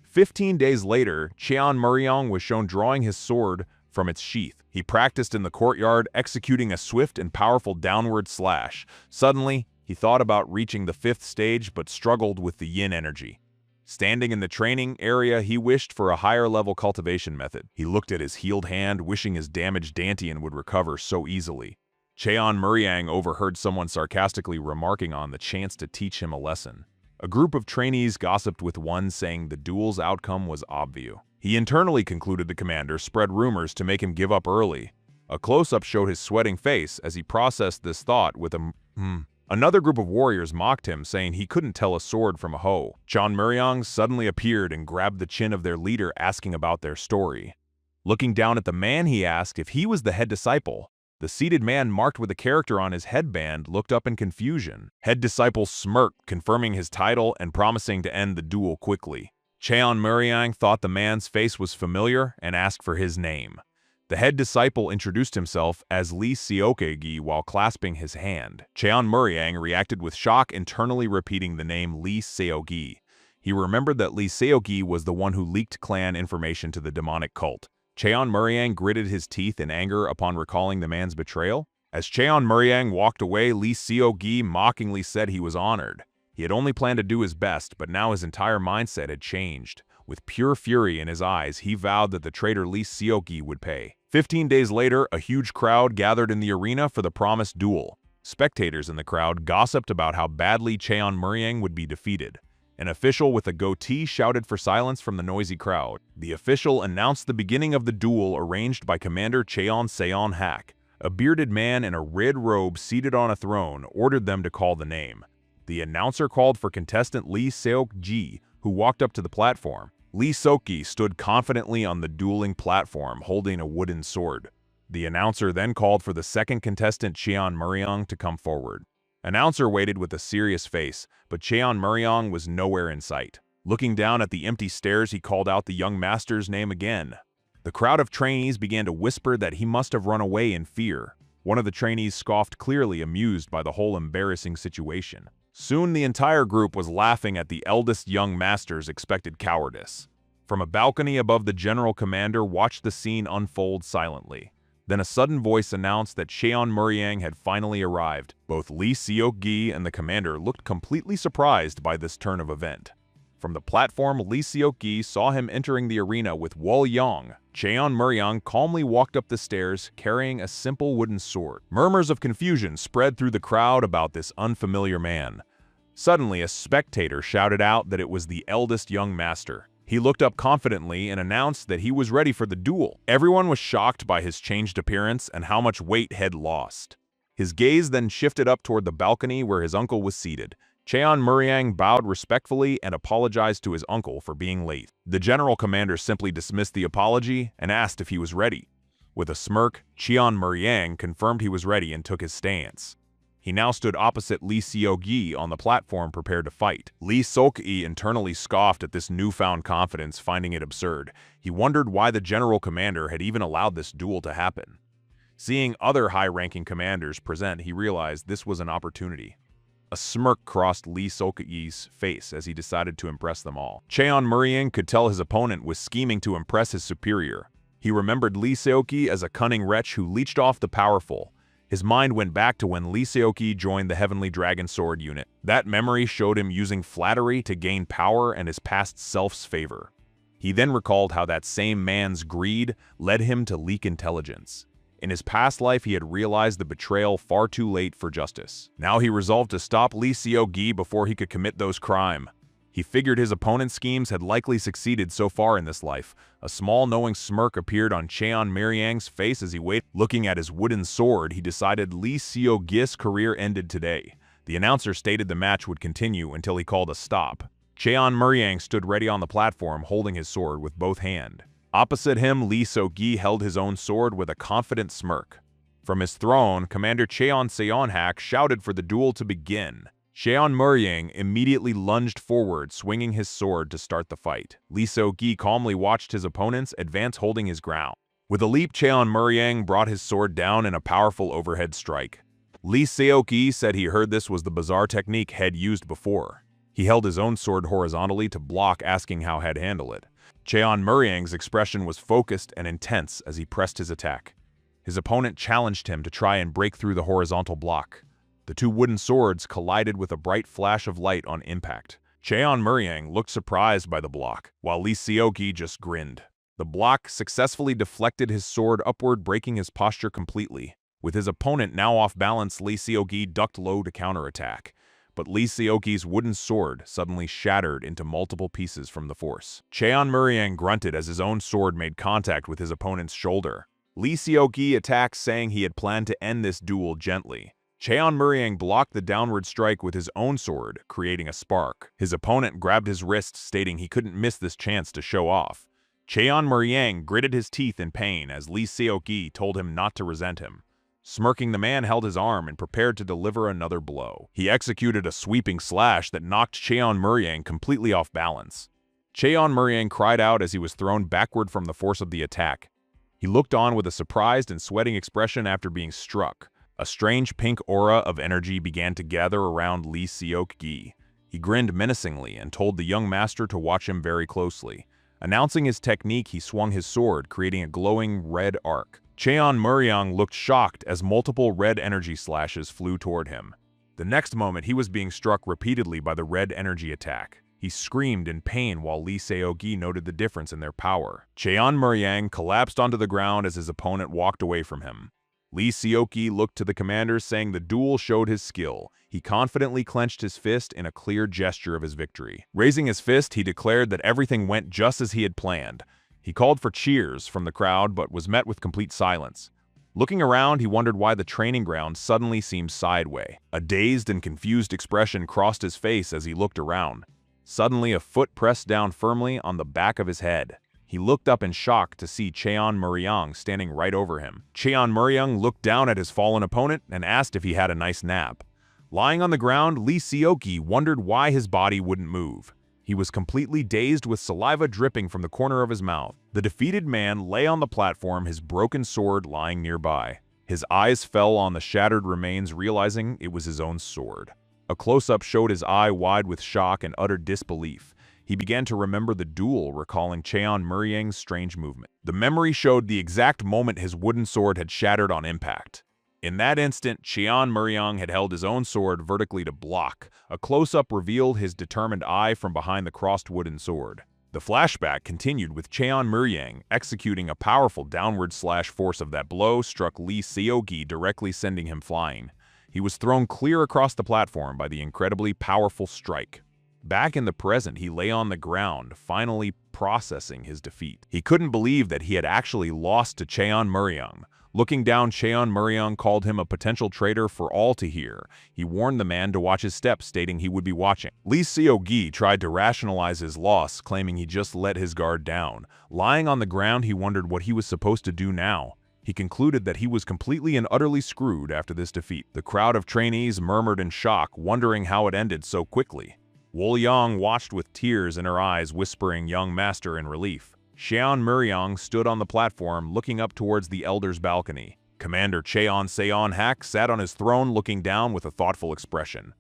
15 days later, Cheon Muriang was shown drawing his sword from its sheath. He practiced in the courtyard, executing a swift and powerful downward slash. Suddenly, he thought about reaching the 5th stage but struggled with the yin energy. Standing in the training area, he wished for a higher-level cultivation method. He looked at his healed hand, wishing his damaged dantian would recover so easily. Cheon Muriang overheard someone sarcastically remarking on the chance to teach him a lesson. A group of trainees gossiped with one, saying the duel's outcome was obvious. He internally concluded the commander spread rumors to make him give up early. A close-up showed his sweating face as he processed this thought with a Another group of warriors mocked him, saying he couldn't tell a sword from a hoe. Cheon Muriang suddenly appeared and grabbed the chin of their leader, asking about their story. Looking down at the man, he asked if he was the head disciple. The seated man, marked with a character on his headband, looked up in confusion. Head disciple smirked, confirming his title and promising to end the duel quickly. Cheon Muriang thought the man's face was familiar and asked for his name. The head disciple introduced himself as Lee Seokgi while clasping his hand. Cheon Muriang reacted with shock, internally repeating the name Lee Seokgi. He remembered that Lee Seokgi was the one who leaked clan information to the demonic cult. Cheon Muriang gritted his teeth in anger upon recalling the man's betrayal. As Cheon Muriang walked away, Lee Seokgi mockingly said he was honored. He had only planned to do his best, but now his entire mindset had changed. With pure fury in his eyes, he vowed that the traitor Lee Seokgi would pay. 15 days later, a huge crowd gathered in the arena for the promised duel. Spectators in the crowd gossiped about how badly Cheon Muriang would be defeated. An official with a goatee shouted for silence from the noisy crowd. The official announced the beginning of the duel arranged by Commander Cheon Seon Hak. A bearded man in a red robe seated on a throne ordered them to call the name. The announcer called for contestant Lee Seokgi, who walked up to the platform. Lee Seokgi stood confidently on the dueling platform, holding a wooden sword. The announcer then called for the second contestant, Cheon Muriang, to come forward. Announcer waited with a serious face, but Cheon Muriang was nowhere in sight. Looking down at the empty stairs, he called out the young master's name again. The crowd of trainees began to whisper that he must have run away in fear. One of the trainees scoffed, clearly amused by the whole embarrassing situation. Soon the entire group was laughing at the eldest young master's expected cowardice. From a balcony above, the general commander watched the scene unfold silently. Then a sudden voice announced that Cheon Muriang had finally arrived. Both Lee Seokgi and the commander looked completely surprised by this turn of event. From the platform, Lee Seokgi saw him entering the arena with Wol Yang. Cheon Muriang calmly walked up the stairs, carrying a simple wooden sword. Murmurs of confusion spread through the crowd about this unfamiliar man. Suddenly, a spectator shouted out that it was the eldest young master. He looked up confidently and announced that he was ready for the duel. Everyone was shocked by his changed appearance and how much weight had lost. His gaze then shifted up toward the balcony where his uncle was seated. Cheon Muriang bowed respectfully and apologized to his uncle for being late. The general commander simply dismissed the apology and asked if he was ready. With a smirk, Cheon Muriang confirmed he was ready and took his stance. He now stood opposite Lee Seokgi on the platform, prepared to fight. Lee Seokgi internally scoffed at this newfound confidence, finding it absurd. He wondered why the general commander had even allowed this duel to happen. Seeing other high-ranking commanders present, he realized this was an opportunity. A smirk crossed Lee Seokgi's face as he decided to impress them all. Cheon Muriang could tell his opponent was scheming to impress his superior. He remembered Lee Seokgi as a cunning wretch who leeched off the powerful. His mind went back to when Lee Seokgi joined the Heavenly Dragon Sword unit. That memory showed him using flattery to gain power and his past self's favor. He then recalled how that same man's greed led him to leak intelligence. In his past life, he had realized the betrayal far too late for justice. Now he resolved to stop Lee Seo-gi before he could commit those crimes. He figured his opponent's schemes had likely succeeded so far in this life. A small knowing smirk appeared on Cheon Miryang's face as he waited. Looking at his wooden sword, he decided Lee Seo-gi's career ended today. The announcer stated the match would continue until he called a stop. Cheon Miryang stood ready on the platform, holding his sword with both hands. Opposite him, Lee Seo-gi held his own sword with a confident smirk. From his throne, Commander Cheon Seonhak shouted for the duel to begin. Cheon Miryang immediately lunged forward, swinging his sword to start the fight. Lee Seo-gi calmly watched his opponents advance, holding his ground. With a leap, Cheon Miryang brought his sword down in a powerful overhead strike. Lee Seo-gi said he heard this was the bizarre technique Head used before. He held his own sword horizontally to block, asking how Head handled it. Cheon Miryang's expression was focused and intense as he pressed his attack. His opponent challenged him to try and break through the horizontal block. The two wooden swords collided with a bright flash of light on impact. Cheon Miryang looked surprised by the block, while Lee Seo-gi just grinned. The block successfully deflected his sword upward, breaking his posture completely. With his opponent now off balance, Lee Seo-gi ducked low to counterattack. But Lee Seo-gi's wooden sword suddenly shattered into multiple pieces from the force. Cheon Miryang grunted as his own sword made contact with his opponent's shoulder. Lee Seo-gi attacked, saying he had planned to end this duel gently. Cheon Miryang blocked the downward strike with his own sword, creating a spark. His opponent grabbed his wrist, stating he couldn't miss this chance to show off. Cheon Miryang gritted his teeth in pain as Lee Seo-gi told him not to resent him. Smirking, the man held his arm and prepared to deliver another blow. He executed a sweeping slash that knocked Cheon Miryang completely off balance. Cheon Miryang cried out as he was thrown backward from the force of the attack. He looked on with a surprised and sweating expression after being struck. A strange pink aura of energy began to gather around Lee Seo-gi. He grinned menacingly and told the young master to watch him very closely. Announcing his technique, he swung his sword, creating a glowing red arc. Cheon Miryang looked shocked as multiple red energy slashes flew toward him. The next moment, he was being struck repeatedly by the red energy attack. He screamed in pain while Lee Seo-gi noted the difference in their power. Cheon Miryang collapsed onto the ground as his opponent walked away from him. Lee Seo-gi looked to the commander, saying the duel showed his skill. He confidently clenched his fist in a clear gesture of his victory. Raising his fist, he declared that everything went just as he had planned. He called for cheers from the crowd, but was met with complete silence. Looking around, he wondered why the training ground suddenly seemed sideways. A dazed and confused expression crossed his face as he looked around. Suddenly, a foot pressed down firmly on the back of his head. He looked up in shock to see Cheon Miryang standing right over him. Cheon Miryang looked down at his fallen opponent and asked if he had a nice nap. Lying on the ground, Lee Seo-gi wondered why his body wouldn't move. He was completely dazed with saliva dripping from the corner of his mouth. The defeated man lay on the platform, his broken sword lying nearby. His eyes fell on the shattered remains, realizing it was his own sword. A close-up showed his eye wide with shock and utter disbelief. He began to remember the duel, recalling Cheon Miryang's strange movement. The memory showed the exact moment his wooden sword had shattered on impact. In that instant, Cheon Miryang had held his own sword vertically to block. A close-up revealed his determined eye from behind the crossed wooden sword. The flashback continued with Cheon Miryang executing a powerful downward slash. Force of that blow struck Lee Seo-gi, directly sending him flying. He was thrown clear across the platform by the incredibly powerful strike. Back in the present, he lay on the ground, finally processing his defeat. He couldn't believe that he had actually lost to Cheon Miryang. Looking down, Cheon Miryang called him a potential traitor for all to hear. He warned the man to watch his steps, stating he would be watching. Lee Seo-gi tried to rationalize his loss, claiming he just let his guard down. Lying on the ground, he wondered what he was supposed to do now. He concluded that he was completely and utterly screwed after this defeat. The crowd of trainees murmured in shock, wondering how it ended so quickly. Wool-young watched with tears in her eyes, whispering young master in relief. Cheon Miryang stood on the platform, looking up towards the elder's balcony. Commander Cheon Seonhak sat on his throne, looking down with a thoughtful expression.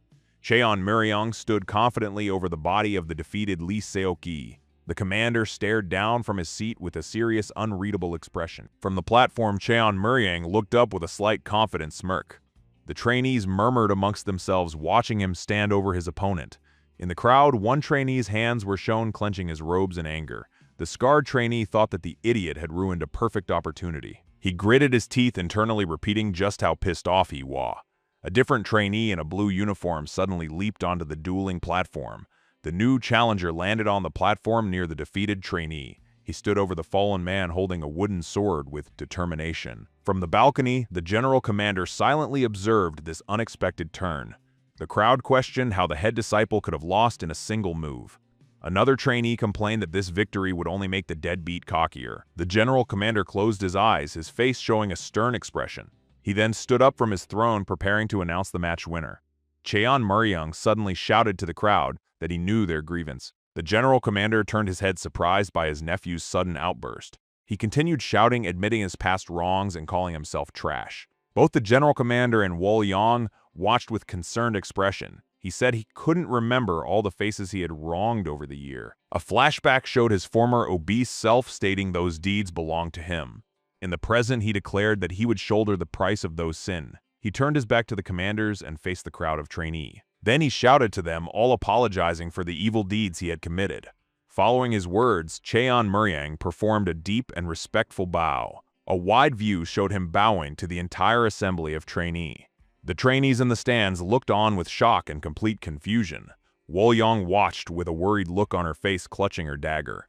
Cheon Miryang stood confidently over the body of the defeated Lee Seo-gi. The commander stared down from his seat with a serious, unreadable expression. From the platform, Cheon Miryang looked up with a slight, confident smirk. The trainees murmured amongst themselves, watching him stand over his opponent. In the crowd, one trainee's hands were shown clenching his robes in anger. The scarred trainee thought that the idiot had ruined a perfect opportunity. He gritted his teeth internally, repeating just how pissed off he was. A different trainee in a blue uniform suddenly leaped onto the dueling platform. The new challenger landed on the platform near the defeated trainee. He stood over the fallen man holding a wooden sword with determination. From the balcony, the general commander silently observed this unexpected turn. The crowd questioned how the head disciple could have lost in a single move. Another trainee complained that this victory would only make the deadbeat cockier. The general commander closed his eyes, his face showing a stern expression. He then stood up from his throne, preparing to announce the match winner. Cheon Muryeong suddenly shouted to the crowd that he knew their grievance. The general commander turned his head, surprised by his nephew's sudden outburst. He continued shouting, admitting his past wrongs and calling himself trash. Both the general commander and Wol Yong watched with concerned expression. He said he couldn't remember all the faces he had wronged over the year. A flashback showed his former obese self, stating those deeds belonged to him. In the present, he declared that he would shoulder the price of those sins. He turned his back to the commanders and faced the crowd of trainee. Then he shouted to them, all apologizing for the evil deeds he had committed. Following his words, Cheon Muryeong performed a deep and respectful bow. A wide view showed him bowing to the entire assembly of trainee. The trainees in the stands looked on with shock and complete confusion. Wol Yong watched with a worried look on her face, clutching her dagger.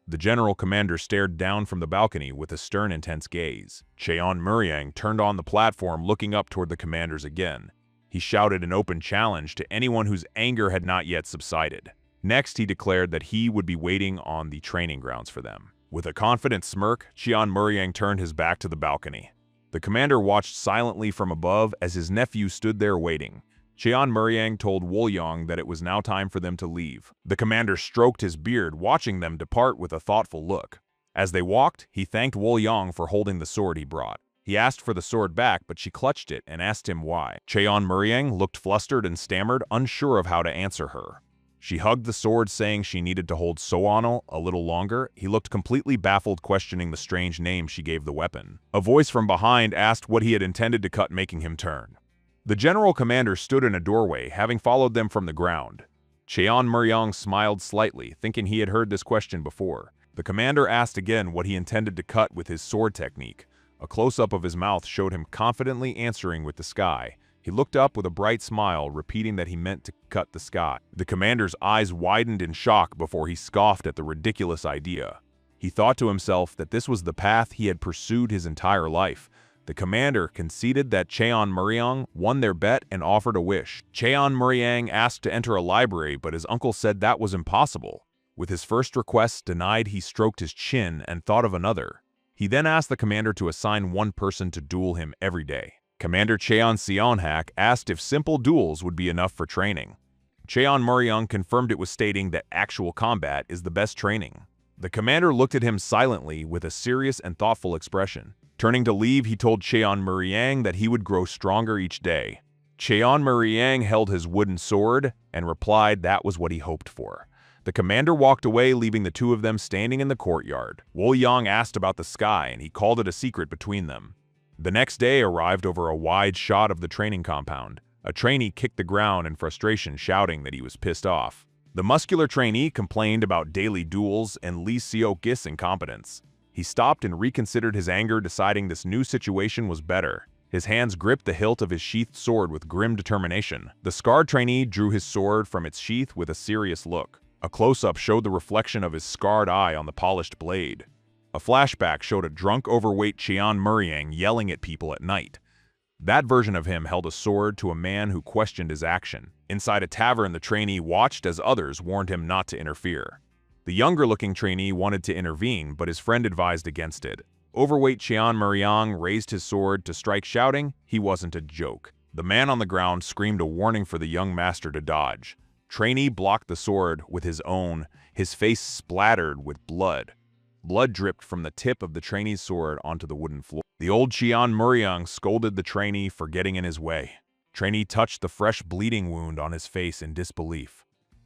The general commander stared down from the balcony with a stern, intense gaze. Cheon Muryeong turned on the platform, looking up toward the commanders again. He shouted an open challenge to anyone whose anger had not yet subsided. Next, he declared that he would be waiting on the training grounds for them. With a confident smirk, Cheon Muryeong turned his back to the balcony. The commander watched silently from above as his nephew stood there waiting. Cheon Muryeong told Wol Yong that it was now time for them to leave. The commander stroked his beard, watching them depart with a thoughtful look. As they walked, he thanked Wol Yong for holding the sword he brought. He asked for the sword back, but she clutched it and asked him why. Cheon Muryeong looked flustered and stammered, unsure of how to answer her. She hugged the sword, saying she needed to hold Soano a little longer. He looked completely baffled, questioning the strange name she gave the weapon. A voice from behind asked what he had intended to cut, making him turn. The general commander stood in a doorway, having followed them from the ground. Cheon Muryeong smiled slightly, thinking he had heard this question before. The commander asked again what he intended to cut with his sword technique. A close-up of his mouth showed him confidently answering with the sky. He looked up with a bright smile, repeating that he meant to cut the sky. The commander's eyes widened in shock before he scoffed at the ridiculous idea. He thought to himself that this was the path he had pursued his entire life. The commander conceded that Cheon Muryeong won their bet and offered a wish. Cheon Muryeong asked to enter a library, but his uncle said that was impossible. With his first request denied, he stroked his chin and thought of another. He then asked the commander to assign one person to duel him every day. Commander Cheon Seonhak asked if simple duels would be enough for training. Cheon Muryeong confirmed it was, stating that actual combat is the best training. The commander looked at him silently with a serious and thoughtful expression. Turning to leave, he told Cheon Muryeong that he would grow stronger each day. Cheon Muryeong held his wooden sword and replied that was what he hoped for. The commander walked away, leaving the two of them standing in the courtyard. Wol Yong asked about the sky, and he called it a secret between them. The next day arrived over a wide shot of the training compound. A trainee kicked the ground in frustration, shouting that he was pissed off. The muscular trainee complained about daily duels and Lee Seok-gis incompetence. He stopped and reconsidered his anger, deciding this new situation was better. His hands gripped the hilt of his sheathed sword with grim determination. The scarred trainee drew his sword from its sheath with a serious look. A close-up showed the reflection of his scarred eye on the polished blade. A flashback showed a drunk, overweight Cheon Muryeong yelling at people at night. That version of him held a sword to a man who questioned his action. Inside a tavern, the trainee watched as others warned him not to interfere. The younger-looking trainee wanted to intervene, but his friend advised against it. Overweight Cheon Muryeong raised his sword to strike, shouting he wasn't a joke. The man on the ground screamed a warning for the young master to dodge. Trainee blocked the sword with his own, his face splattered with blood. Blood dripped from the tip of the trainee's sword onto the wooden floor. The old Cheon Muryeong scolded the trainee for getting in his way. Trainee touched the fresh bleeding wound on his face in disbelief.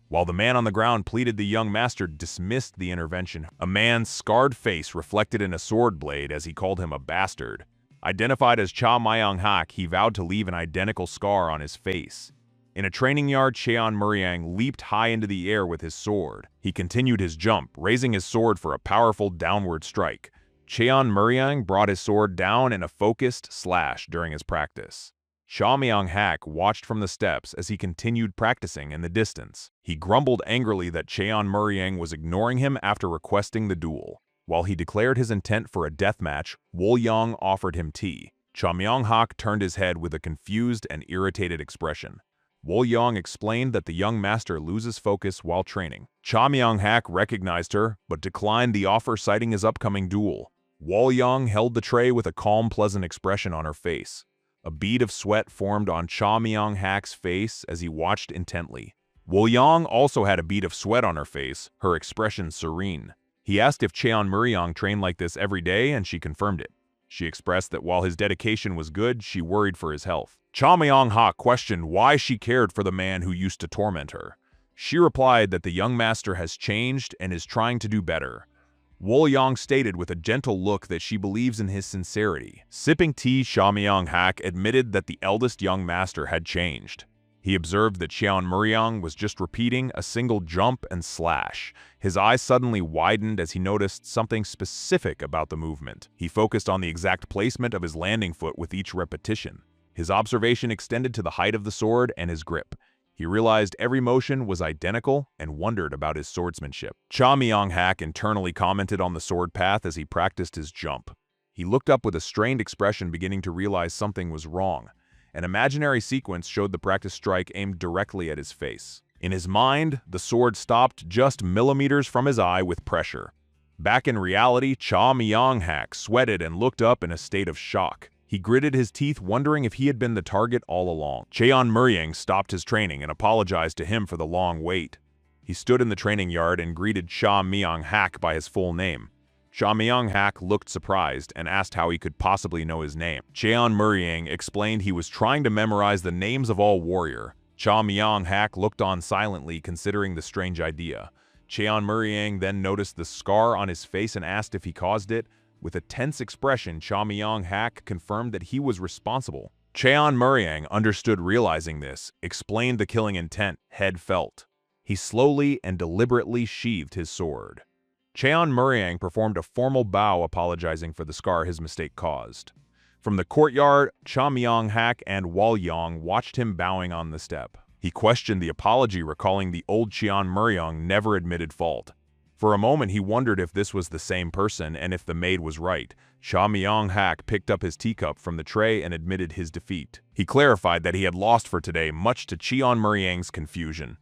While the man on the ground pleaded, the young master dismissed the intervention. A man's scarred face reflected in a sword blade as he called him a bastard. Identified as Cha Myung-hak, he vowed to leave an identical scar on his face. In a training yard, Cheon Muryeong leaped high into the air with his sword. He continued his jump, raising his sword for a powerful downward strike. Cheon Muriang brought his sword down in a focused slash during his practice. Cha Myung-hak watched from the steps as he continued practicing in the distance. He grumbled angrily that Cheon Muriang was ignoring him after requesting the duel. While he declared his intent for a death match, Wolyang offered him tea. Cha Myung-hak turned his head with a confused and irritated expression. Wolyang explained that the young master loses focus while training. Cha Myung-hak recognized her, but declined the offer, citing his upcoming duel. Wolyang held the tray with a calm, pleasant expression on her face. A bead of sweat formed on Cha Myung-hak's face as he watched intently. Wolyang also had a bead of sweat on her face, her expression serene. He asked if Cheon Muriang trained like this every day, and she confirmed it. She expressed that while his dedication was good, she worried for his health. Cha Myung-hak questioned why she cared for the man who used to torment her. She replied that the young master has changed and is trying to do better. Wolyang stated with a gentle look that she believes in his sincerity. Sipping tea, Cha Myung-hak admitted that the eldest young master had changed. He observed that Cheon Muriang was just repeating a single jump and slash. His eyes suddenly widened as he noticed something specific about the movement. He focused on the exact placement of his landing foot with each repetition. His observation extended to the height of the sword and his grip. He realized every motion was identical and wondered about his swordsmanship. Cha Myung-hak internally commented on the sword path as he practiced his jump. He looked up with a strained expression, beginning to realize something was wrong. An imaginary sequence showed the practice strike aimed directly at his face. In his mind, the sword stopped just millimeters from his eye with pressure. Back in reality, Cha Myung-hak sweated and looked up in a state of shock. He gritted his teeth, wondering if he had been the target all along. Cheon Muriang stopped his training and apologized to him for the long wait. He stood in the training yard and greeted Cha Myung-hak by his full name. Cha Myung-hak looked surprised and asked how he could possibly know his name. Cheon Muriang explained he was trying to memorize the names of all warrior. Cha Myung-hak looked on silently, considering the strange idea. Cheon Muriang then noticed the scar on his face and asked if he caused it. With a tense expression, Cha Myung-hak confirmed that he was responsible. Cheon Muriang understood, realizing this, explained the killing intent, head felt. He slowly and deliberately sheathed his sword. Cheon Muriang performed a formal bow, apologizing for the scar his mistake caused. From the courtyard, Cha Myung-hak and Wolyang watched him bowing on the step. He questioned the apology, recalling the old Cheon Muriang never admitted fault. For a moment, he wondered if this was the same person and if the maid was right. Cha Myung-hak picked up his teacup from the tray and admitted his defeat. He clarified that he had lost for today, much to Cheon Muriang's confusion.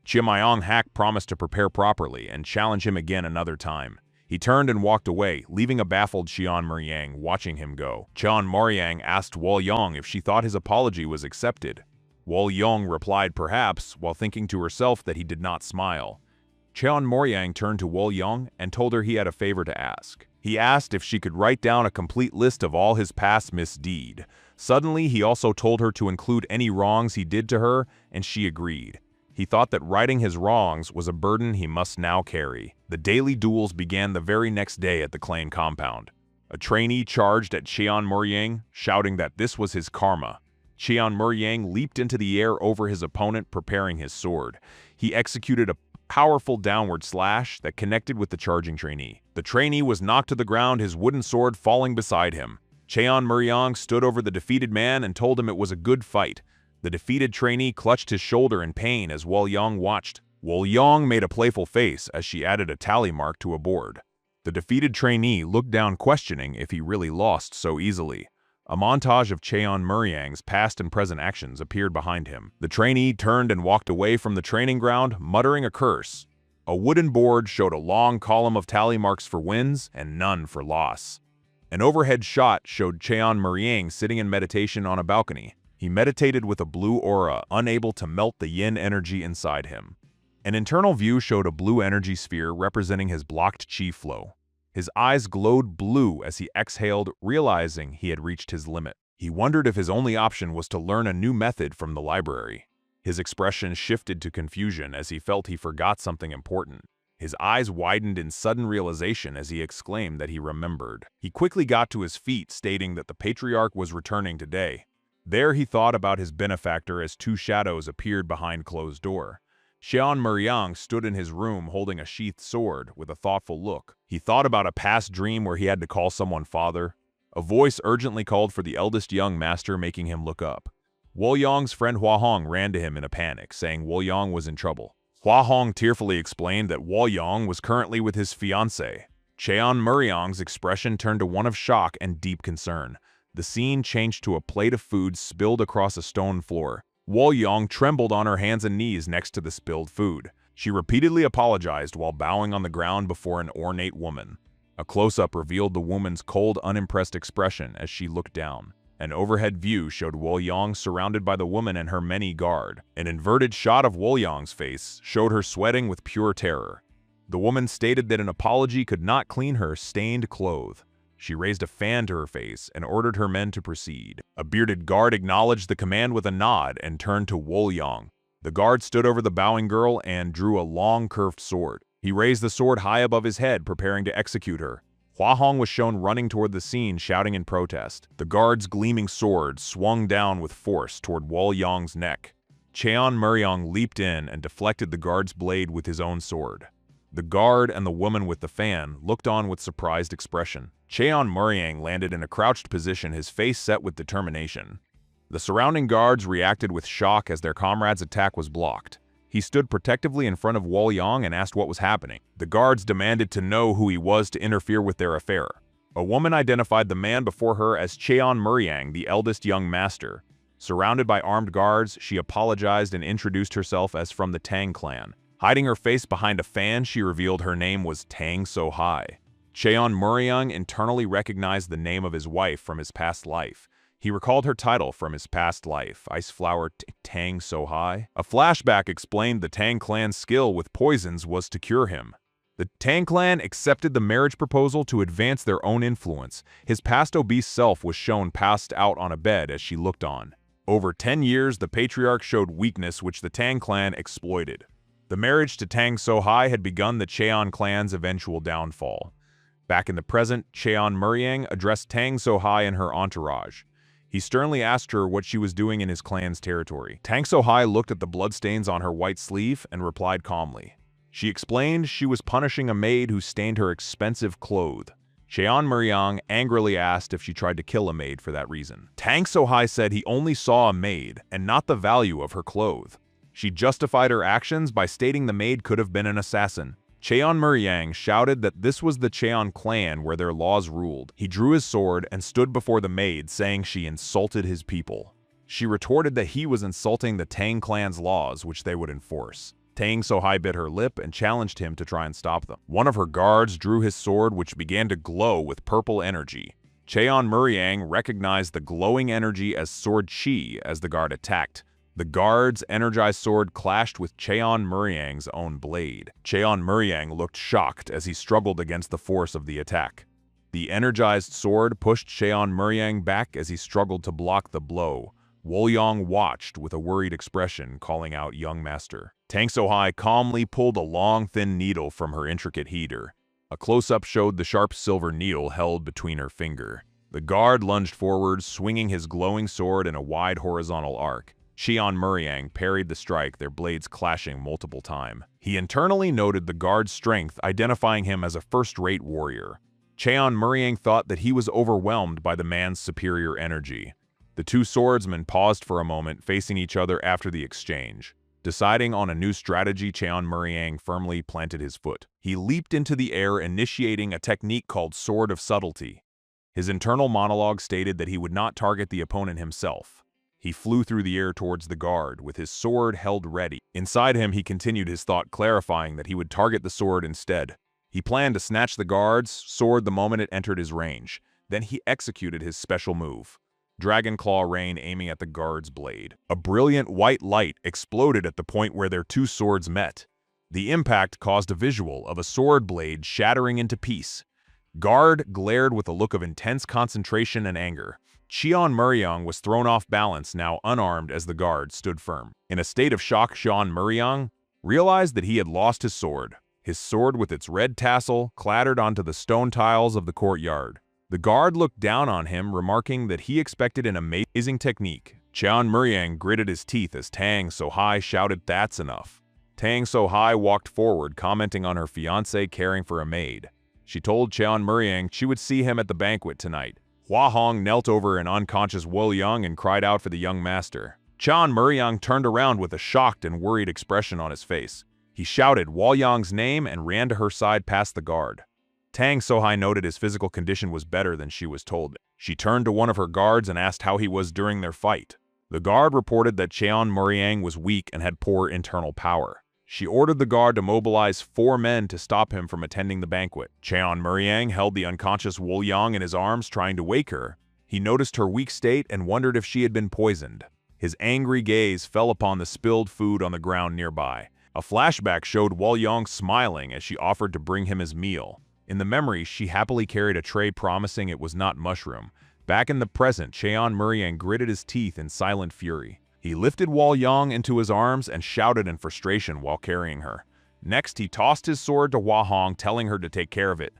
Cha Myung-hak promised to prepare properly and challenge him again another time. He turned and walked away, leaving a baffled Cheon Muriang watching him go. Cheon Muriang asked Wolyang if she thought his apology was accepted. Wolyang replied perhaps, while thinking to herself that he did not smile. Cheon Muriang turned to Wolyang and told her he had a favor to ask. He asked if she could write down a complete list of all his past misdeed. Suddenly, he also told her to include any wrongs he did to her, and she agreed. He thought that writing his wrongs was a burden he must now carry. The daily duels began the very next day at the clan compound. A trainee charged at Cheon Muriang, shouting that this was his karma. Cheon Muriang leaped into the air over his opponent, preparing his sword. He executed a powerful downward slash that connected with the charging trainee. The trainee was knocked to the ground, his wooden sword falling beside him. Cheon Muriang stood over the defeated man and told him it was a good fight. The defeated trainee clutched his shoulder in pain as Wolyang watched. Wolyang made a playful face as she added a tally mark to a board. The defeated trainee looked down, questioning if he really lost so easily. A montage of Cheon Muriang's past and present actions appeared behind him. The trainee turned and walked away from the training ground, muttering a curse. A wooden board showed a long column of tally marks for wins and none for loss. An overhead shot showed Cheon Muriang sitting in meditation on a balcony. He meditated with a blue aura, unable to melt the yin energy inside him. An internal view showed a blue energy sphere representing his blocked chi flow. His eyes glowed blue as he exhaled, realizing he had reached his limit. He wondered if his only option was to learn a new method from the library. His expression shifted to confusion as he felt he forgot something important. His eyes widened in sudden realization as he exclaimed that he remembered. He quickly got to his feet, stating that the patriarch was returning today. There he thought about his benefactor as two shadows appeared behind closed door. Cheon Muriang stood in his room holding a sheathed sword with a thoughtful look. He thought about a past dream where he had to call someone father. A voice urgently called for the eldest young master, making him look up. Woyong's friend Hua Hong ran to him in a panic, saying Woyong was in trouble. Hua Hong tearfully explained that Woyong was currently with his fiancée. Cheon Muriang's expression turned to one of shock and deep concern. The scene changed to a plate of food spilled across a stone floor. Woyong trembled on her hands and knees next to the spilled food. She repeatedly apologized while bowing on the ground before an ornate woman. A close-up revealed the woman's cold, unimpressed expression as she looked down. An overhead view showed Woyong surrounded by the woman and her many guard. An inverted shot of Woyong's face showed her sweating with pure terror. The woman stated that an apology could not clean her stained clothes. She raised a fan to her face and ordered her men to proceed. A bearded guard acknowledged the command with a nod and turned to Woyong. The guard stood over the bowing girl and drew a long, curved sword. He raised the sword high above his head, preparing to execute her. Hua Hong was shown running toward the scene, shouting in protest. The guard's gleaming sword swung down with force toward Woyong's neck. Cheon Muriang leaped in and deflected the guard's blade with his own sword. The guard and the woman with the fan looked on with surprised expression. Cheon Muriang landed in a crouched position, his face set with determination. The surrounding guards reacted with shock as their comrade's attack was blocked. He stood protectively in front of Woyong and asked what was happening. The guards demanded to know who he was to interfere with their affair. A woman identified the man before her as Cheon Muriang, the eldest young master. Surrounded by armed guards, she apologized and introduced herself as from the Tang clan. Hiding her face behind a fan, she revealed her name was Tang So-hai. Cheon Muriang internally recognized the name of his wife from his past life. He recalled her title from his past life, Ice Flower Tang So-hai. A flashback explained the Tang clan's skill with poisons was to cure him. The Tang clan accepted the marriage proposal to advance their own influence. His past obese self was shown passed out on a bed as she looked on. Over 10 years, the patriarch showed weakness which the Tang clan exploited. The marriage to Tang So-hai had begun the Cheon clan's eventual downfall. Back in the present, Cheon Muriang addressed Tang So-hai and her entourage. He sternly asked her what she was doing in his clan's territory. Tang So-hai looked at the bloodstains on her white sleeve and replied calmly. She explained she was punishing a maid who stained her expensive clothes. Cheon Muriang angrily asked if she tried to kill a maid for that reason. Tang So-hai said he only saw a maid and not the value of her clothes. She justified her actions by stating the maid could have been an assassin. Cheon Muriang shouted that this was the Cheon clan where their laws ruled. He drew his sword and stood before the maid, saying she insulted his people. She retorted that he was insulting the Tang clan's laws, which they would enforce. Tang So-hai bit her lip and challenged him to try and stop them. One of her guards drew his sword, which began to glow with purple energy. Cheon Muriang recognized the glowing energy as sword chi as the guard attacked. The guard's energized sword clashed with Cheon Muriang's own blade. Cheon Muriang looked shocked as he struggled against the force of the attack. The energized sword pushed Cheon Muriang back as he struggled to block the blow. Woyong watched with a worried expression, calling out young master. Tang So-hai calmly pulled a long, thin needle from her intricate heater. A close-up showed the sharp silver needle held between her finger. The guard lunged forward, swinging his glowing sword in a wide horizontal arc. Cheon Muriang parried the strike, their blades clashing multiple times. He internally noted the guard's strength, identifying him as a first-rate warrior. Cheon Muriang thought that he was overwhelmed by the man's superior energy. The two swordsmen paused for a moment, facing each other after the exchange. Deciding on a new strategy, Cheon Muriang firmly planted his foot. He leaped into the air, initiating a technique called Sword of Subtlety. His internal monologue stated that he would not target the opponent himself. He flew through the air towards the guard, with his sword held ready. Inside him, he continued his thought, clarifying that he would target the sword instead. He planned to snatch the guard's sword the moment it entered his range. Then he executed his special move. Dragon Claw Rain aiming at the guard's blade. A brilliant white light exploded at the point where their two swords met. The impact caused a visual of a sword blade shattering into piece. Guard glared with a look of intense concentration and anger. Cheon Muriang was thrown off balance, now unarmed as the guard stood firm. In a state of shock, Cheon Muriang realized that he had lost his sword. His sword with its red tassel clattered onto the stone tiles of the courtyard. The guard looked down on him, remarking that he expected an amazing technique. Cheon Muriang gritted his teeth as Tang So-hai shouted, "That's enough." Tang So-hai walked forward, commenting on her fiancé caring for a maid. She told Cheon Muriang she would see him at the banquet tonight. Hua Hong knelt over an unconscious Wo Young and cried out for the young master. Cheon Muriang turned around with a shocked and worried expression on his face. He shouted Wo Young's name and ran to her side past the guard. Tang So-hai noted his physical condition was better than she was told. She turned to one of her guards and asked how he was during their fight. The guard reported that Cheon Muriang was weak and had poor internal power. She ordered the guard to mobilize 4 men to stop him from attending the banquet. Cheon Muriang held the unconscious Wo Yang in his arms, trying to wake her. He noticed her weak state and wondered if she had been poisoned. His angry gaze fell upon the spilled food on the ground nearby. A flashback showed Wo Yang smiling as she offered to bring him his meal. In the memory, she happily carried a tray promising it was not mushroom. Back in the present, Cheon Muriang gritted his teeth in silent fury. He lifted Wo Yang into his arms and shouted in frustration while carrying her. Next, he tossed his sword to Hua Hong, telling her to take care of it.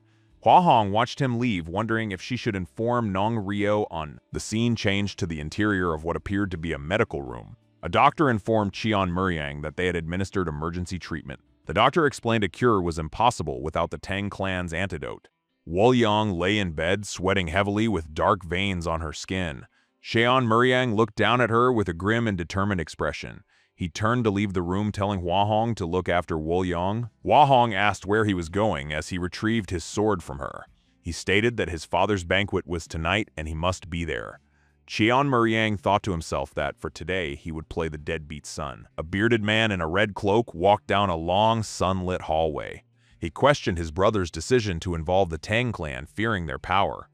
Hua Hong watched him leave, wondering if she should inform Nong Rio on. The scene changed to the interior of what appeared to be a medical room. A doctor informed Cheon Muriang that they had administered emergency treatment. The doctor explained a cure was impossible without the Tang clan's antidote. Wo Yang lay in bed, sweating heavily with dark veins on her skin. Cheon Muriang looked down at her with a grim and determined expression. He turned to leave the room, telling Hua Hong to look after Wo Yang. Hua Hong asked where he was going as he retrieved his sword from her. He stated that his father's banquet was tonight and he must be there. Cheon Muriang thought to himself that for today he would play the deadbeat son. A bearded man in a red cloak walked down a long, sunlit hallway. He questioned his brother's decision to involve the Tang clan, fearing their power.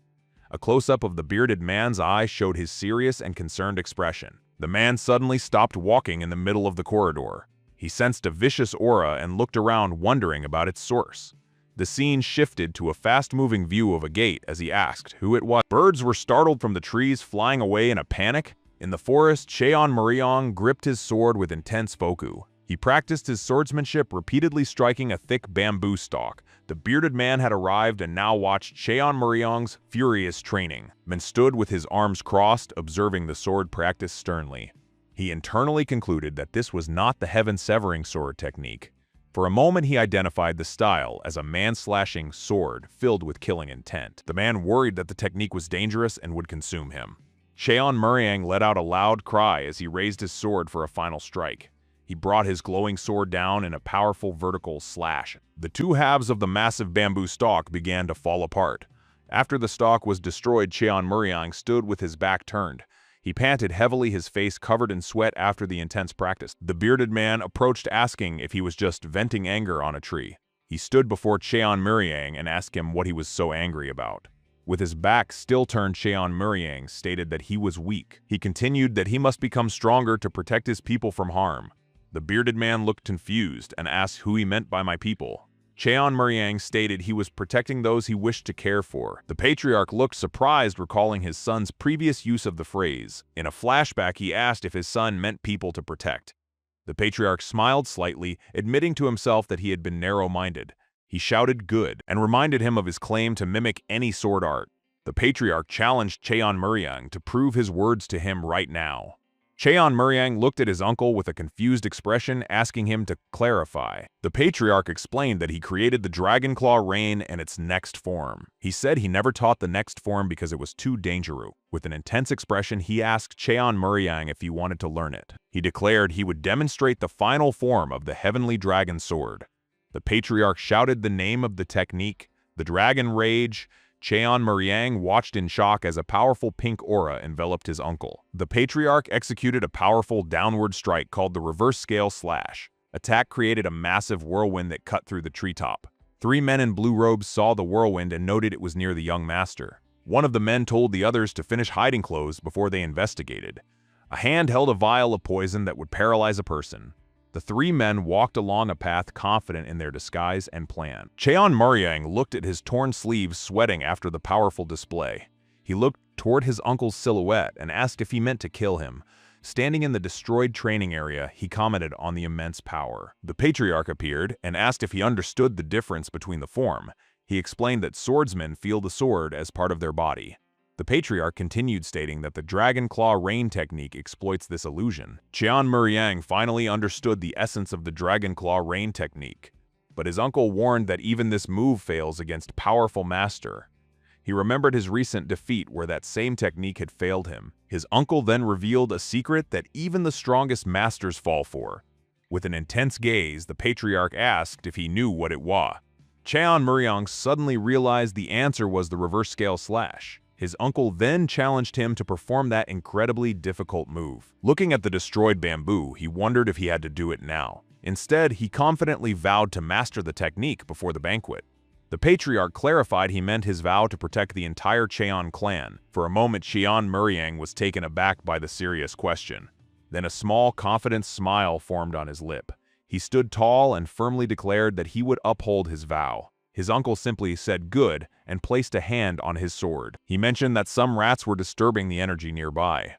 A close-up of the bearded man's eye showed his serious and concerned expression. The man suddenly stopped walking in the middle of the corridor. He sensed a vicious aura and looked around, wondering about its source. The scene shifted to a fast-moving view of a gate as he asked who it was. Birds were startled from the trees, flying away in a panic. In the forest, Cheon Muriang gripped his sword with intense focus. He practiced his swordsmanship, repeatedly striking a thick bamboo stalk. The bearded man had arrived and now watched Cheon Muriang's furious training. Man stood with his arms crossed, observing the sword practice sternly. He internally concluded that this was not the heaven-severing sword technique. For a moment, he identified the style as a man-slashing sword filled with killing intent. The man worried that the technique was dangerous and would consume him. Cheon Muriang let out a loud cry as he raised his sword for a final strike. He brought his glowing sword down in a powerful vertical slash. The two halves of the massive bamboo stalk began to fall apart. After the stalk was destroyed, Cheon Muriang stood with his back turned. He panted heavily, his face covered in sweat after the intense practice. The bearded man approached, asking if he was just venting anger on a tree. He stood before Cheon Muriang and asked him what he was so angry about. With his back still turned, Cheon Muriang stated that he was weak. He continued that he must become stronger to protect his people from harm. The bearded man looked confused and asked who he meant by my people. Cheon Muriang stated he was protecting those he wished to care for. The patriarch looked surprised, recalling his son's previous use of the phrase. In a flashback, he asked if his son meant people to protect. The patriarch smiled slightly, admitting to himself that he had been narrow-minded. He shouted good and reminded him of his claim to mimic any sword art. The patriarch challenged Cheon Muriang to prove his words to him right now. Cheon Muriang looked at his uncle with a confused expression, asking him to clarify. The patriarch explained that he created the Dragon Claw Rain and its next form. He said he never taught the next form because it was too dangerous. With an intense expression, he asked Cheon Muriang if he wanted to learn it. He declared he would demonstrate the final form of the Heavenly Dragon Sword. The patriarch shouted the name of the technique, the Dragon Rage. Cheon Muriang watched in shock as a powerful pink aura enveloped his uncle. The patriarch executed a powerful downward strike called the Reverse Scale Slash. Attack created a massive whirlwind that cut through the treetop. 3 men in blue robes saw the whirlwind and noted it was near the young master. One of the men told the others to finish hiding clothes before they investigated. A hand held a vial of poison that would paralyze a person. The 3 men walked along a path, confident in their disguise and plan. Cheon Muriang looked at his torn sleeves, sweating after the powerful display. He looked toward his uncle's silhouette and asked if he meant to kill him. Standing in the destroyed training area, he commented on the immense power. The patriarch appeared and asked if he understood the difference between the form. He explained that swordsmen feel the sword as part of their body. The patriarch continued, stating that the Dragon Claw Rain technique exploits this illusion. Cheon Muriang finally understood the essence of the Dragon Claw Rain technique, but his uncle warned that even this move fails against powerful master. He remembered his recent defeat where that same technique had failed him. His uncle then revealed a secret that even the strongest masters fall for. With an intense gaze, the patriarch asked if he knew what it was. Cheon Muriang suddenly realized the answer was the reverse scale slash. His uncle then challenged him to perform that incredibly difficult move. Looking at the destroyed bamboo, he wondered if he had to do it now. Instead, he confidently vowed to master the technique before the banquet. The patriarch clarified he meant his vow to protect the entire Cheon clan. For a moment, Cheon Muriang was taken aback by the serious question. Then a small, confident smile formed on his lip. He stood tall and firmly declared that he would uphold his vow. His uncle simply said good and placed a hand on his sword. He mentioned that some rats were disturbing the energy nearby.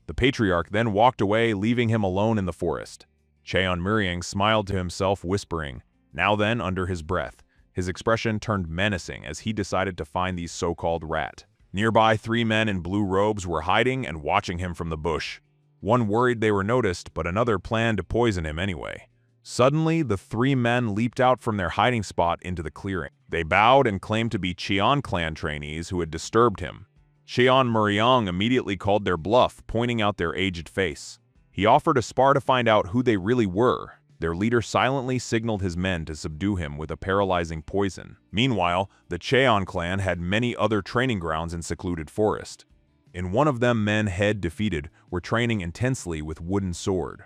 The patriarch then walked away, leaving him alone in the forest. Cheon Muriang smiled to himself, whispering, "Now then," under his breath. His expression turned menacing as he decided to find these so-called rat. Nearby, 3 men in blue robes were hiding and watching him from the bush. One worried they were noticed, but another planned to poison him anyway. Suddenly, the 3 men leaped out from their hiding spot into the clearing. They bowed and claimed to be Cheon clan trainees who had disturbed him. Cheon Muriang immediately called their bluff, pointing out their aged face. He offered a spar to find out who they really were. Their leader silently signaled his men to subdue him with a paralyzing poison. Meanwhile, the Cheon clan had many other training grounds in secluded forest. In one of them, men head defeated were training intensely with wooden sword.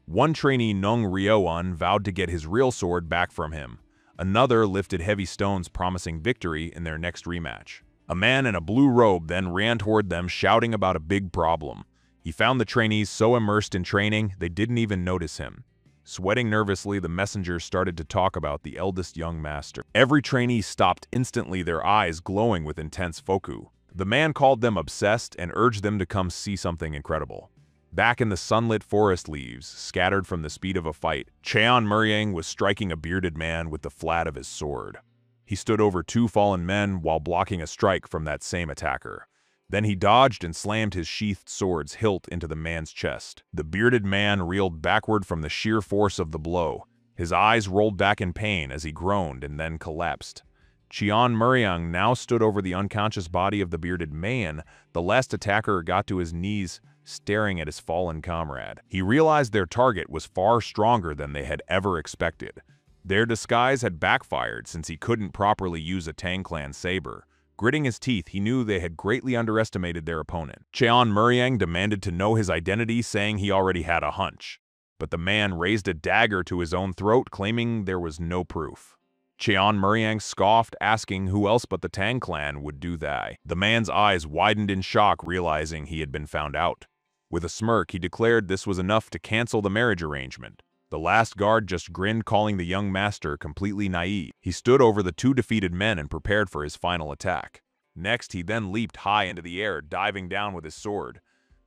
One trainee, Nung Ryoan, vowed to get his real sword back from him. Another lifted heavy stones, promising victory in their next rematch. A man in a blue robe then ran toward them, shouting about a big problem. He found the trainees so immersed in training, they didn't even notice him. Sweating nervously, the messengers started to talk about the eldest young master. Every trainee stopped instantly, their eyes glowing with intense focus. The man called them obsessed and urged them to come see something incredible. Back in the sunlit forest, leaves scattered from the speed of a fight, Cheon Muriang was striking a bearded man with the flat of his sword. He stood over 2 fallen men while blocking a strike from that same attacker. Then he dodged and slammed his sheathed sword's hilt into the man's chest. The bearded man reeled backward from the sheer force of the blow. His eyes rolled back in pain as he groaned and then collapsed. Cheon Muriang now stood over the unconscious body of the bearded man. The last attacker got to his knees, staring at his fallen comrade. He realized their target was far stronger than they had ever expected. Their disguise had backfired since he couldn't properly use a Tang Clan saber. Gritting his teeth, he knew they had greatly underestimated their opponent. Cheon Muriang demanded to know his identity, saying he already had a hunch. But the man raised a dagger to his own throat, claiming there was no proof. Cheon Muriang scoffed, asking who else but the Tang Clan would do that. The man's eyes widened in shock, realizing he had been found out. With a smirk, he declared this was enough to cancel the marriage arrangement. The last guard just grinned, calling the young master completely naive. He stood over the 2 defeated men and prepared for his final attack. Next, he then leaped high into the air, diving down with his sword.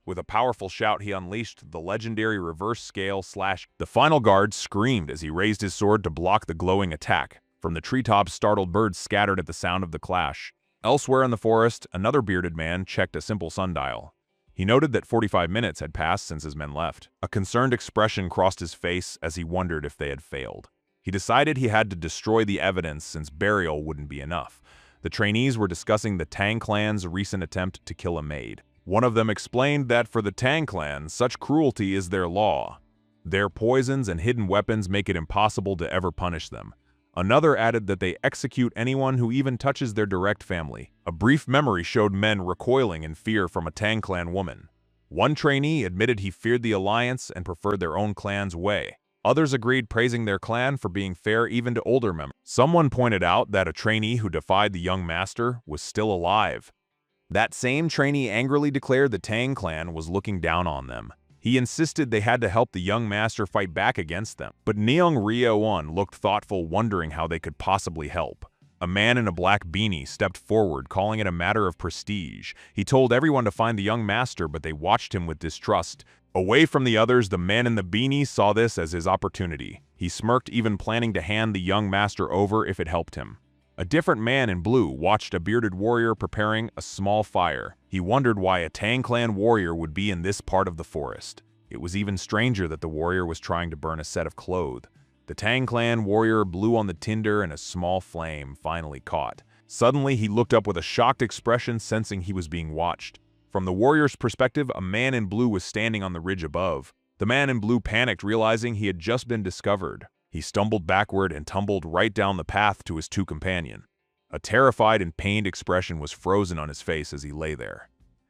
With a powerful shout, he unleashed the legendary reverse scale slash. The final guard screamed as he raised his sword to block the glowing attack. From the treetops, startled birds scattered at the sound of the clash. Elsewhere in the forest, another bearded man checked a simple sundial. He noted that 45 minutes had passed since his men left. A concerned expression crossed his face as he wondered if they had failed. He decided he had to destroy the evidence since burial wouldn't be enough. The trainees were discussing the Tang Clan's recent attempt to kill a maid. One of them explained that for the Tang Clan, such cruelty is their law. Their poisons and hidden weapons make it impossible to ever punish them. Another added that they execute anyone who even touches their direct family. A brief memory showed men recoiling in fear from a Tang Clan woman. One trainee admitted he feared the alliance and preferred their own clan's way. Others agreed, praising their clan for being fair even to older members. Someone pointed out that a trainee who defied the young master was still alive. That same trainee angrily declared the Tang Clan was looking down on them. He insisted they had to help the young master fight back against them. But Nung Ryoan looked thoughtful, wondering how they could possibly help. A man in a black beanie stepped forward, calling it a matter of prestige. He told everyone to find the young master, but they watched him with distrust. Away from the others, the man in the beanie saw this as his opportunity. He smirked, even planning to hand the young master over if it helped him. A different man in blue watched a bearded warrior preparing a small fire. He wondered why a Tang clan warrior would be in this part of the forest. It was even stranger that the warrior was trying to burn a set of clothes. The Tang clan warrior blew on the tinder and a small flame finally caught. Suddenly, he looked up with a shocked expression, sensing he was being watched. From the warrior's perspective, a man in blue was standing on the ridge above. The man in blue panicked, realizing he had just been discovered. He stumbled backward and tumbled right down the path to his two companions. A terrified and pained expression was frozen on his face as he lay there.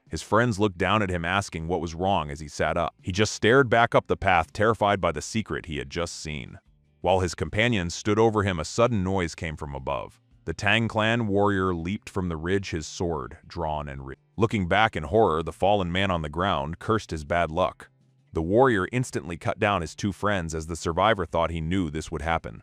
His friends looked down at him, asking what was wrong as he sat up. He just stared back up the path, terrified by the secret he had just seen. While his companions stood over him, a sudden noise came from above. The Tang clan warrior leaped from the ridge, his sword drawn and ready. Looking back in horror, the fallen man on the ground cursed his bad luck. The warrior instantly cut down his two friends as the survivor thought he knew this would happen.